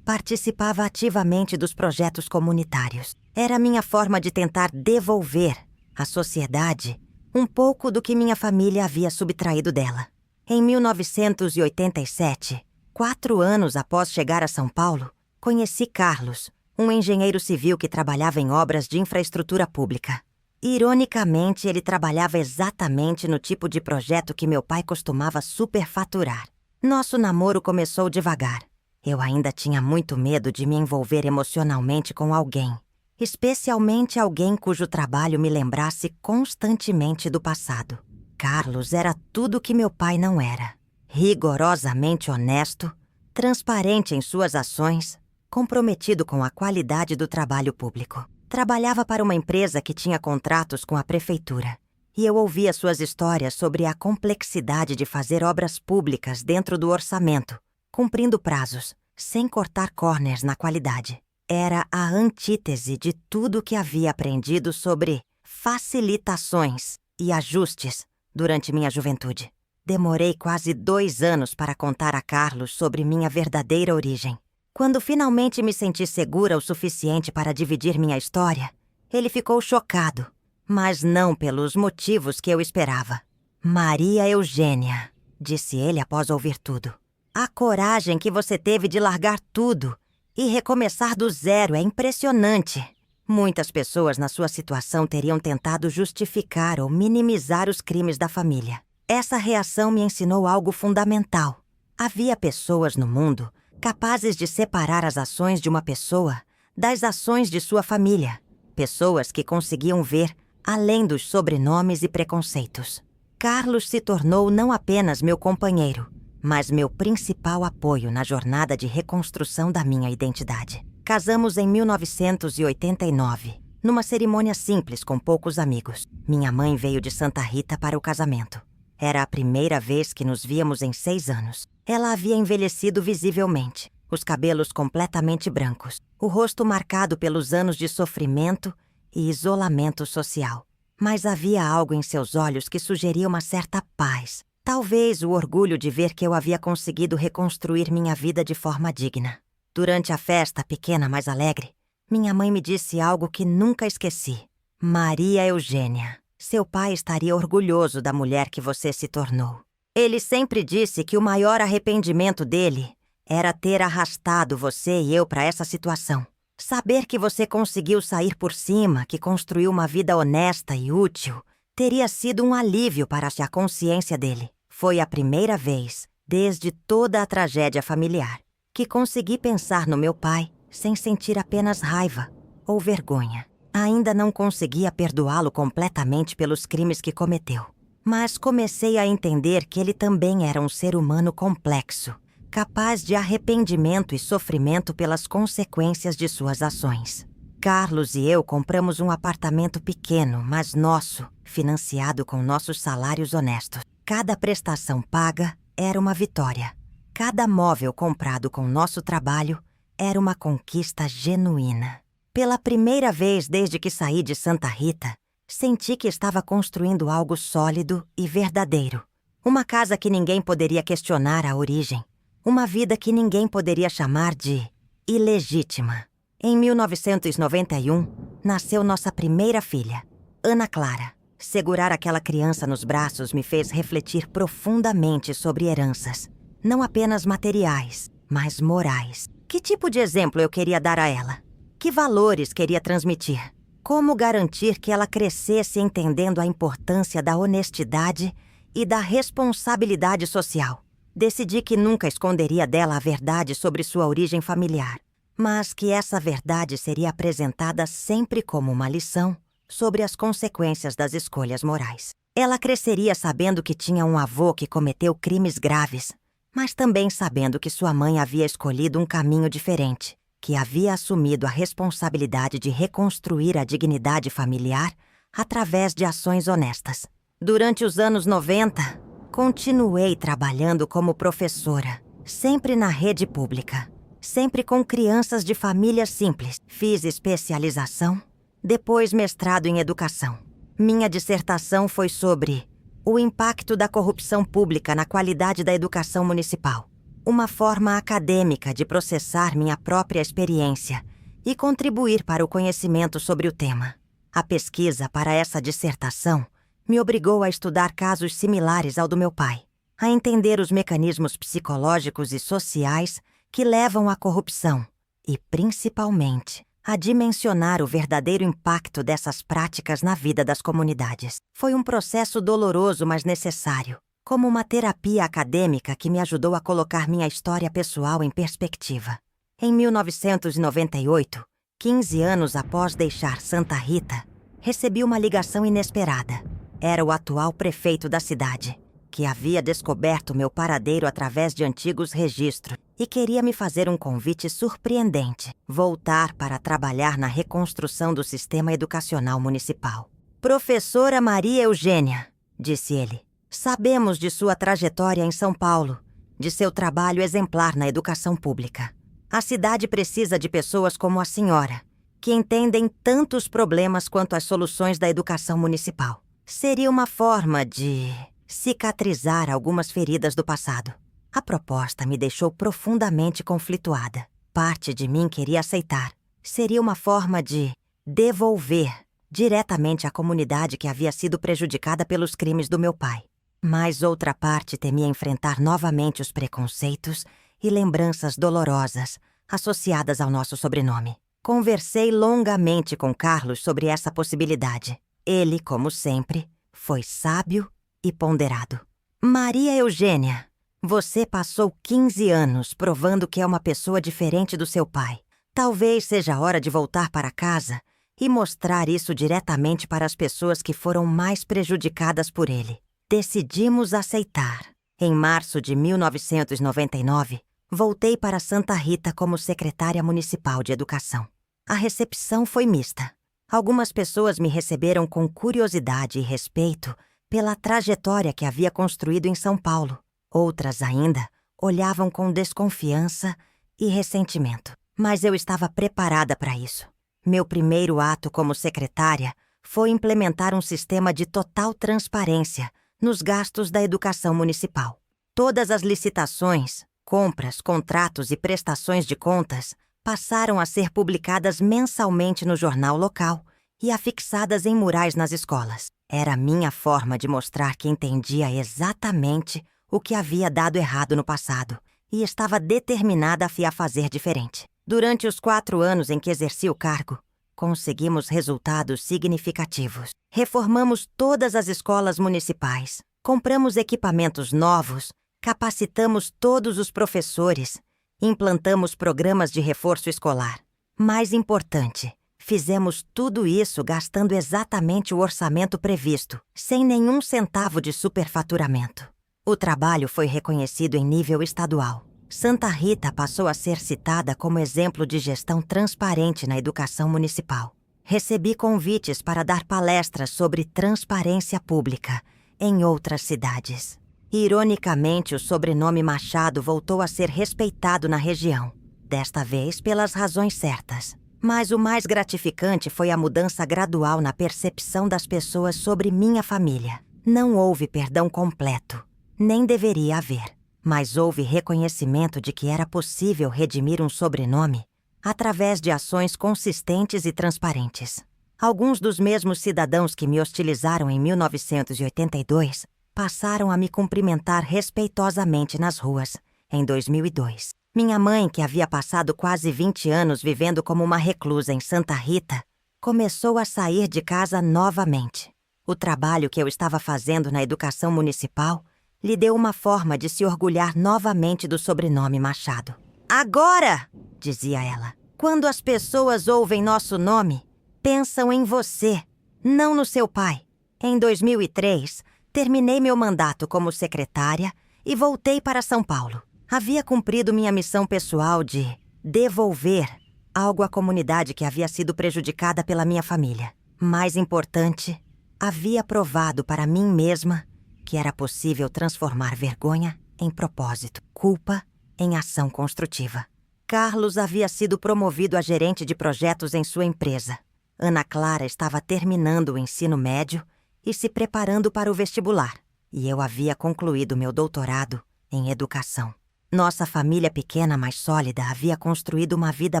Participava ativamente dos projetos comunitários. Era minha forma de tentar devolver à sociedade um pouco do que minha família havia subtraído dela. Em 1987, 4 anos após chegar a São Paulo, conheci Carlos, um engenheiro civil que trabalhava em obras de infraestrutura pública. Ironicamente, ele trabalhava exatamente no tipo de projeto que meu pai costumava superfaturar. Nosso namoro começou devagar. Eu ainda tinha muito medo de me envolver emocionalmente com alguém, especialmente alguém cujo trabalho me lembrasse constantemente do passado. Carlos era tudo o que meu pai não era. Rigorosamente honesto, transparente em suas ações, comprometido com a qualidade do trabalho público. Trabalhava para uma empresa que tinha contratos com a prefeitura, e eu ouvia suas histórias sobre a complexidade de fazer obras públicas dentro do orçamento, cumprindo prazos, sem cortar corners na qualidade. Era a antítese de tudo o que havia aprendido sobre facilitações e ajustes durante minha juventude. Demorei quase 2 anos para contar a Carlos sobre minha verdadeira origem. Quando finalmente me senti segura o suficiente para dividir minha história, ele ficou chocado, mas não pelos motivos que eu esperava. "Maria Eugênia", disse ele após ouvir tudo. "A coragem que você teve de largar tudo e recomeçar do zero é impressionante. Muitas pessoas na sua situação teriam tentado justificar ou minimizar os crimes da família. Essa reação me ensinou algo fundamental. Havia pessoas no mundo capazes de separar as ações de uma pessoa das ações de sua família. Pessoas que conseguiam ver além dos sobrenomes e preconceitos. Carlos se tornou não apenas meu companheiro, mas meu principal apoio na jornada de reconstrução da minha identidade. Casamos em 1989, numa cerimônia simples com poucos amigos. Minha mãe veio de Santa Rita para o casamento. Era a primeira vez que nos víamos em 6 anos. Ela havia envelhecido visivelmente, os cabelos completamente brancos, o rosto marcado pelos anos de sofrimento e isolamento social. Mas havia algo em seus olhos que sugeria uma certa paz. Talvez o orgulho de ver que eu havia conseguido reconstruir minha vida de forma digna. Durante a festa, pequena, mas alegre, minha mãe me disse algo que nunca esqueci. "Maria Eugênia, seu pai estaria orgulhoso da mulher que você se tornou. Ele sempre disse que o maior arrependimento dele era ter arrastado você e eu para essa situação. Saber que você conseguiu sair por cima, que construiu uma vida honesta e útil, teria sido um alívio para a consciência dele. Foi a primeira vez, desde toda a tragédia familiar, que consegui pensar no meu pai sem sentir apenas raiva ou vergonha. Ainda não conseguia perdoá-lo completamente pelos crimes que cometeu, mas comecei a entender que ele também era um ser humano complexo, capaz de arrependimento e sofrimento pelas consequências de suas ações. Carlos e eu compramos um apartamento pequeno, mas nosso, financiado com nossos salários honestos. Cada prestação paga era uma vitória. Cada móvel comprado com nosso trabalho era uma conquista genuína. Pela primeira vez desde que saí de Santa Rita, senti que estava construindo algo sólido e verdadeiro. Uma casa que ninguém poderia questionar a origem. Uma vida que ninguém poderia chamar de ilegítima. Em 1991, nasceu nossa primeira filha, Ana Clara. Segurar aquela criança nos braços me fez refletir profundamente sobre heranças. Não apenas materiais, mas morais. Que tipo de exemplo eu queria dar a ela? Que valores queria transmitir? Como garantir que ela crescesse entendendo a importância da honestidade e da responsabilidade social? Decidi que nunca esconderia dela a verdade sobre sua origem familiar, mas que essa verdade seria apresentada sempre como uma lição sobre as consequências das escolhas morais. Ela cresceria sabendo que tinha um avô que cometeu crimes graves, mas também sabendo que sua mãe havia escolhido um caminho diferente, que havia assumido a responsabilidade de reconstruir a dignidade familiar através de ações honestas. Durante os anos 90, continuei trabalhando como professora, sempre na rede pública, sempre com crianças de famílias simples. Fiz especialização, depois mestrado em educação. Minha dissertação foi sobre o impacto da corrupção pública na qualidade da educação municipal. uma forma acadêmica de processar minha própria experiência e contribuir para o conhecimento sobre o tema. A pesquisa para essa dissertação me obrigou a estudar casos similares ao do meu pai, a entender os mecanismos psicológicos e sociais que levam à corrupção e, principalmente, a dimensionar o verdadeiro impacto dessas práticas na vida das comunidades. Foi um processo doloroso, mas necessário, como uma terapia acadêmica que me ajudou a colocar minha história pessoal em perspectiva. Em 1998, 15 anos após deixar Santa Rita, recebi uma ligação inesperada. Era o atual prefeito da cidade, que havia descoberto meu paradeiro através de antigos registros e queria me fazer um convite surpreendente: voltar para trabalhar na reconstrução do sistema educacional municipal. "Professora Maria Eugênia", disse ele, "sabemos de sua trajetória em São Paulo, de seu trabalho exemplar na educação pública. A cidade precisa de pessoas como a senhora, que entendem tanto os problemas quanto as soluções da educação municipal. Seria uma forma de cicatrizar algumas feridas do passado." A proposta me deixou profundamente conflituada. Parte de mim queria aceitar. Seria uma forma de devolver diretamente à comunidade que havia sido prejudicada pelos crimes do meu pai. Mas outra parte temia enfrentar novamente os preconceitos e lembranças dolorosas associadas ao nosso sobrenome. Conversei longamente com Carlos sobre essa possibilidade. Ele, como sempre, foi sábio e ponderado. "Maria Eugênia, você passou 15 anos provando que é uma pessoa diferente do seu pai. Talvez seja a hora de voltar para casa e mostrar isso diretamente para as pessoas que foram mais prejudicadas por ele." Decidimos aceitar. Em março de 1999, voltei para Santa Rita como secretária municipal de educação. A recepção foi mista. Algumas pessoas me receberam com curiosidade e respeito pela trajetória que havia construído em São Paulo. Outras ainda olhavam com desconfiança e ressentimento. Mas eu estava preparada para isso. Meu primeiro ato como secretária foi implementar um sistema de total transparência nos gastos da educação municipal. Todas as licitações, compras, contratos e prestações de contas passaram a ser publicadas mensalmente no jornal local e afixadas em murais nas escolas. Era a minha forma de mostrar que entendia exatamente o que havia dado errado no passado e estava determinada a fazer diferente. Durante os 4 anos em que exerci o cargo, conseguimos resultados significativos. Reformamos todas as escolas municipais, compramos equipamentos novos, capacitamos todos os professores, implantamos programas de reforço escolar. Mais importante, fizemos tudo isso gastando exatamente o orçamento previsto, sem nenhum centavo de superfaturamento. O trabalho foi reconhecido em nível estadual. Santa Rita passou a ser citada como exemplo de gestão transparente na educação municipal. Recebi convites para dar palestras sobre transparência pública em outras cidades. Ironicamente, o sobrenome Machado voltou a ser respeitado na região, desta vez pelas razões certas. Mas o mais gratificante foi a mudança gradual na percepção das pessoas sobre minha família. Não houve perdão completo, nem deveria haver. Mas houve reconhecimento de que era possível redimir um sobrenome através de ações consistentes e transparentes. Alguns dos mesmos cidadãos que me hostilizaram em 1982 passaram a me cumprimentar respeitosamente nas ruas em 2002. Minha mãe, que havia passado quase 20 anos vivendo como uma reclusa em Santa Rita, começou a sair de casa novamente. O trabalho que eu estava fazendo na educação municipal lhe deu uma forma de se orgulhar novamente do sobrenome Machado. "Agora", dizia ela, "quando as pessoas ouvem nosso nome, pensam em você, não no seu pai." Em 2003, terminei meu mandato como secretária e voltei para São Paulo. Havia cumprido minha missão pessoal de devolver algo à comunidade que havia sido prejudicada pela minha família. Mais importante, havia provado para mim mesma que era possível transformar vergonha em propósito, culpa em ação construtiva. Carlos havia sido promovido a gerente de projetos em sua empresa. Ana Clara estava terminando o ensino médio e se preparando para o vestibular, e eu havia concluído meu doutorado em educação. Nossa família pequena, mas sólida, havia construído uma vida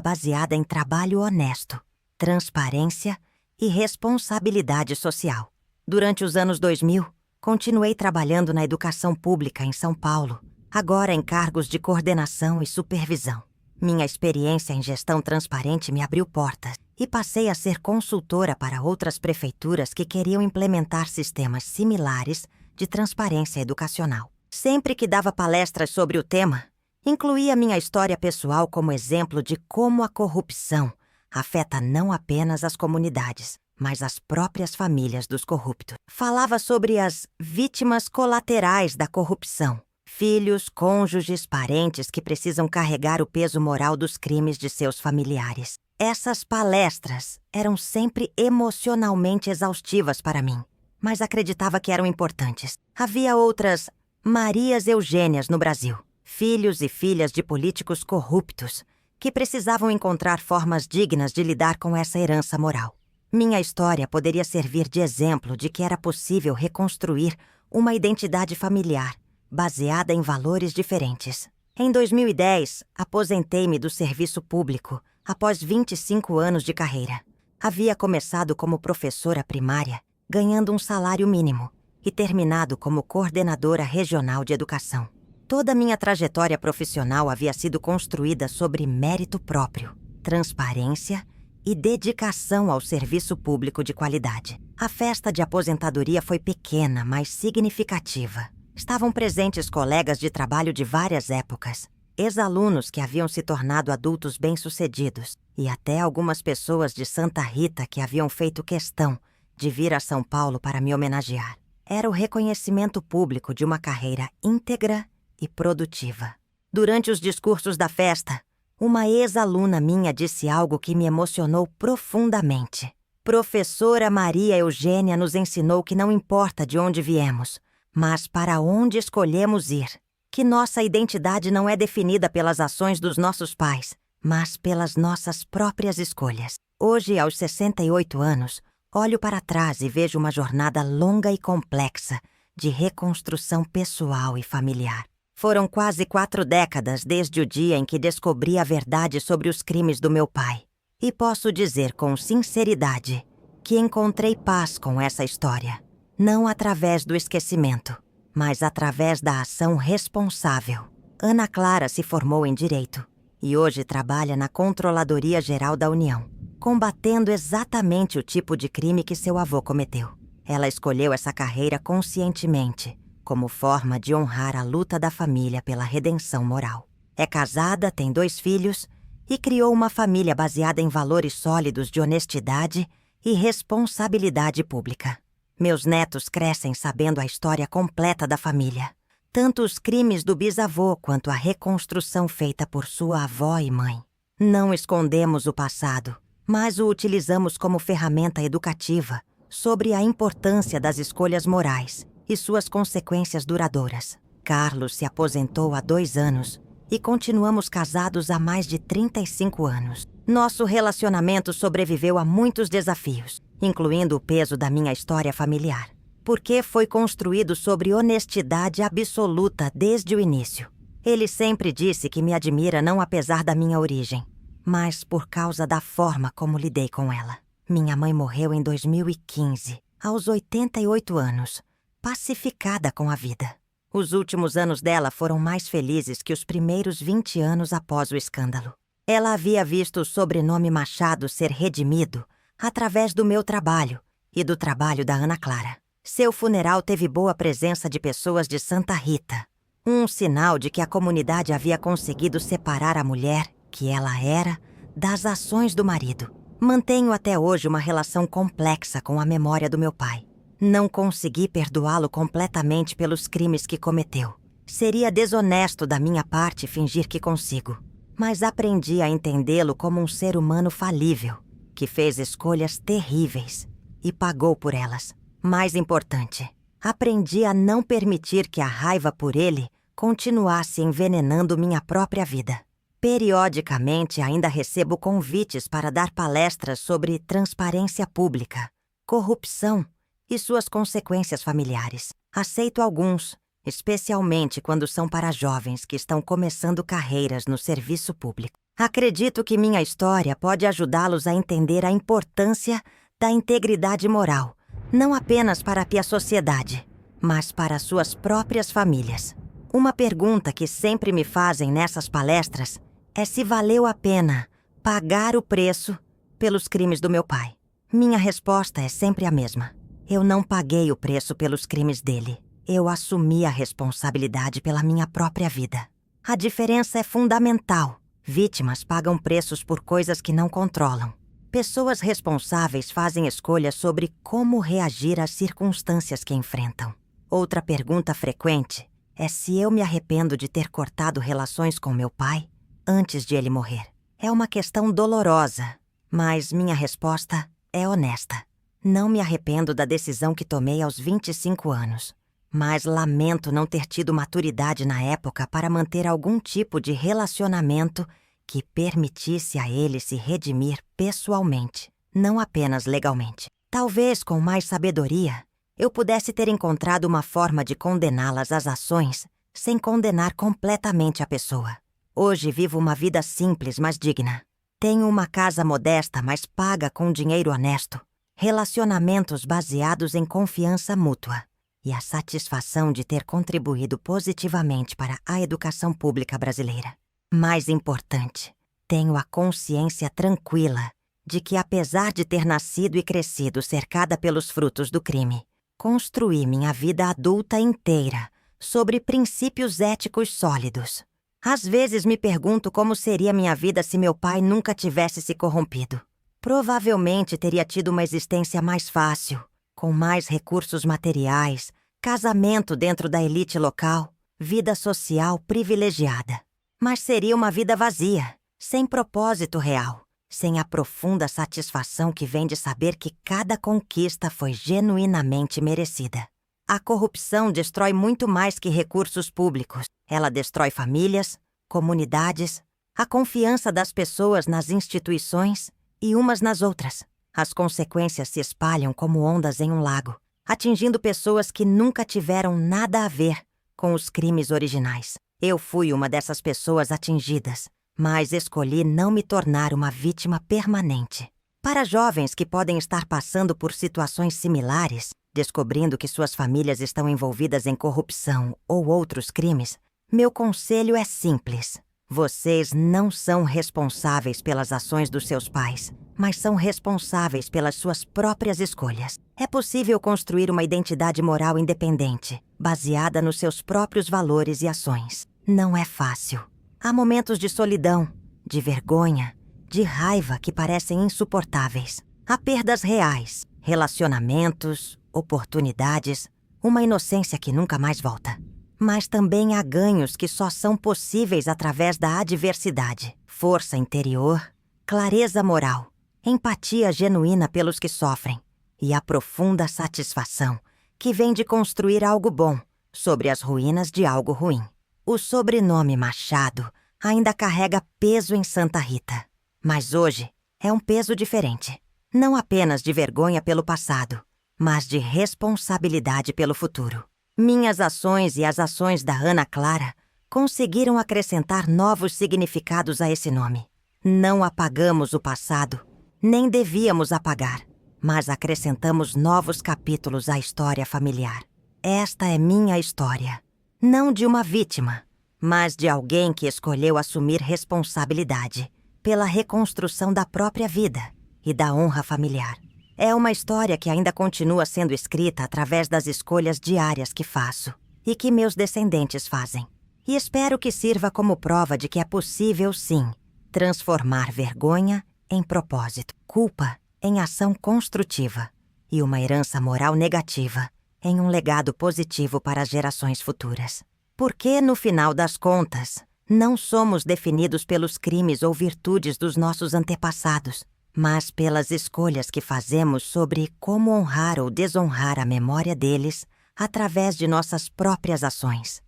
baseada em trabalho honesto, transparência e responsabilidade social. Durante os anos 2000, continuei trabalhando na educação pública em São Paulo, agora em cargos de coordenação e supervisão. Minha experiência em gestão transparente me abriu portas e passei a ser consultora para outras prefeituras que queriam implementar sistemas similares de transparência educacional. Sempre que dava palestras sobre o tema, incluía minha história pessoal como exemplo de como a corrupção afeta não apenas as comunidades, mas as próprias famílias dos corruptos. Falava sobre as vítimas colaterais da corrupção, filhos, cônjuges, parentes que precisam carregar o peso moral dos crimes de seus familiares. Essas palestras eram sempre emocionalmente exaustivas para mim, mas acreditava que eram importantes. Havia outras Marias Eugênias no Brasil, filhos e filhas de políticos corruptos, que precisavam encontrar formas dignas de lidar com essa herança moral. Minha história poderia servir de exemplo de que era possível reconstruir uma identidade familiar, baseada em valores diferentes. Em 2010, aposentei-me do serviço público após 25 anos de carreira. Havia começado como professora primária, ganhando um salário mínimo, e terminado como coordenadora regional de educação. Toda minha trajetória profissional havia sido construída sobre mérito próprio, transparência e dedicação ao serviço público de qualidade. A festa de aposentadoria foi pequena, mas significativa. Estavam presentes colegas de trabalho de várias épocas, ex-alunos que haviam se tornado adultos bem-sucedidos e até algumas pessoas de Santa Rita que haviam feito questão de vir a São Paulo para me homenagear. Era o reconhecimento público de uma carreira íntegra e produtiva. Durante os discursos da festa, uma ex-aluna minha disse algo que me emocionou profundamente. Professora Maria Eugênia nos ensinou que não importa de onde viemos, mas para onde escolhemos ir. Que nossa identidade não é definida pelas ações dos nossos pais, mas pelas nossas próprias escolhas. Hoje, aos 68 anos, olho para trás e vejo uma jornada longa e complexa de reconstrução pessoal e familiar. Foram quase 4 décadas desde o dia em que descobri a verdade sobre os crimes do meu pai. E posso dizer com sinceridade que encontrei paz com essa história. Não através do esquecimento, mas através da ação responsável. Ana Clara se formou em Direito e hoje trabalha na Controladoria Geral da União, combatendo exatamente o tipo de crime que seu avô cometeu. Ela escolheu essa carreira conscientemente, como forma de honrar a luta da família pela redenção moral. É casada, tem 2 filhos e criou uma família baseada em valores sólidos de honestidade e responsabilidade pública. Meus netos crescem sabendo a história completa da família, tanto os crimes do bisavô quanto a reconstrução feita por sua avó e mãe. Não escondemos o passado, mas o utilizamos como ferramenta educativa sobre a importância das escolhas morais e suas consequências duradouras. Carlos se aposentou há 2 anos e continuamos casados há mais de 35 anos. Nosso relacionamento sobreviveu a muitos desafios, incluindo o peso da minha história familiar, porque foi construído sobre honestidade absoluta desde o início. Ele sempre disse que me admira não apesar da minha origem, mas por causa da forma como lidei com ela. Minha mãe morreu em 2015, aos 88 anos, pacificada com a vida. Os últimos anos dela foram mais felizes que os primeiros 20 anos após o escândalo. Ela havia visto o sobrenome Machado ser redimido através do meu trabalho e do trabalho da Ana Clara. Seu funeral teve boa presença de pessoas de Santa Rita, um sinal de que a comunidade havia conseguido separar a mulher, que ela era, das ações do marido. Mantenho até hoje uma relação complexa com a memória do meu pai. Não consegui perdoá-lo completamente pelos crimes que cometeu. Seria desonesto da minha parte fingir que consigo, mas aprendi a entendê-lo como um ser humano falível, que fez escolhas terríveis e pagou por elas. Mais importante, aprendi a não permitir que a raiva por ele continuasse envenenando minha própria vida. Periodicamente ainda recebo convites para dar palestras sobre transparência pública, corrupção e suas consequências familiares. Aceito alguns especialmente quando são para jovens que estão começando carreiras no serviço público. Acredito que minha história pode ajudá-los a entender a importância da integridade moral, não apenas para a sociedade, mas para suas próprias famílias. Uma pergunta que sempre me fazem nessas palestras é se valeu a pena pagar o preço pelos crimes do meu pai. Minha resposta é sempre a mesma. Eu não paguei o preço pelos crimes dele. Eu assumi a responsabilidade pela minha própria vida. A diferença é fundamental. Vítimas pagam preços por coisas que não controlam. Pessoas responsáveis fazem escolhas sobre como reagir às circunstâncias que enfrentam. Outra pergunta frequente é se eu me arrependo de ter cortado relações com meu pai antes de ele morrer. É uma questão dolorosa, mas minha resposta é honesta. Não me arrependo da decisão que tomei aos 25 anos, mas lamento não ter tido maturidade na época para manter algum tipo de relacionamento que permitisse a ele se redimir pessoalmente, não apenas legalmente. Talvez com mais sabedoria, eu pudesse ter encontrado uma forma de condená-las às ações sem condenar completamente a pessoa. Hoje vivo uma vida simples, mas digna. Tenho uma casa modesta, mas paga com dinheiro honesto. Relacionamentos baseados em confiança mútua. E a satisfação de ter contribuído positivamente para a educação pública brasileira. Mais importante, tenho a consciência tranquila de que, apesar de ter nascido e crescido cercada pelos frutos do crime, construí minha vida adulta inteira sobre princípios éticos sólidos. Às vezes me pergunto como seria minha vida se meu pai nunca tivesse se corrompido. Provavelmente teria tido uma existência mais fácil, com mais recursos materiais, casamento dentro da elite local, vida social privilegiada. Mas seria uma vida vazia, sem propósito real, sem a profunda satisfação que vem de saber que cada conquista foi genuinamente merecida. A corrupção destrói muito mais que recursos públicos. Ela destrói famílias, comunidades, a confiança das pessoas nas instituições e umas nas outras. As consequências se espalham como ondas em um lago, atingindo pessoas que nunca tiveram nada a ver com os crimes originais. Eu fui uma dessas pessoas atingidas, mas escolhi não me tornar uma vítima permanente. Para jovens que podem estar passando por situações similares, descobrindo que suas famílias estão envolvidas em corrupção ou outros crimes, meu conselho é simples. Vocês não são responsáveis pelas ações dos seus pais, mas são responsáveis pelas suas próprias escolhas. É possível construir uma identidade moral independente, baseada nos seus próprios valores e ações. Não é fácil. Há momentos de solidão, de vergonha, de raiva que parecem insuportáveis. Há perdas reais, relacionamentos, oportunidades, uma inocência que nunca mais volta. Mas também há ganhos que só são possíveis através da adversidade, força interior, clareza moral, empatia genuína pelos que sofrem e a profunda satisfação que vem de construir algo bom sobre as ruínas de algo ruim. O sobrenome Machado ainda carrega peso em Santa Rita, mas hoje é um peso diferente. Não apenas de vergonha pelo passado, mas de responsabilidade pelo futuro. Minhas ações e as ações da Ana Clara conseguiram acrescentar novos significados a esse nome. Não apagamos o passado, nem devíamos apagar, mas acrescentamos novos capítulos à história familiar. Esta é minha história, não de uma vítima, mas de alguém que escolheu assumir responsabilidade pela reconstrução da própria vida e da honra familiar. É uma história que ainda continua sendo escrita através das escolhas diárias que faço e que meus descendentes fazem. E espero que sirva como prova de que é possível, sim, transformar vergonha em propósito, culpa em ação construtiva e uma herança moral negativa em um legado positivo para as gerações futuras. Porque, no final das contas, não somos definidos pelos crimes ou virtudes dos nossos antepassados, mas pelas escolhas que fazemos sobre como honrar ou desonrar a memória deles através de nossas próprias ações.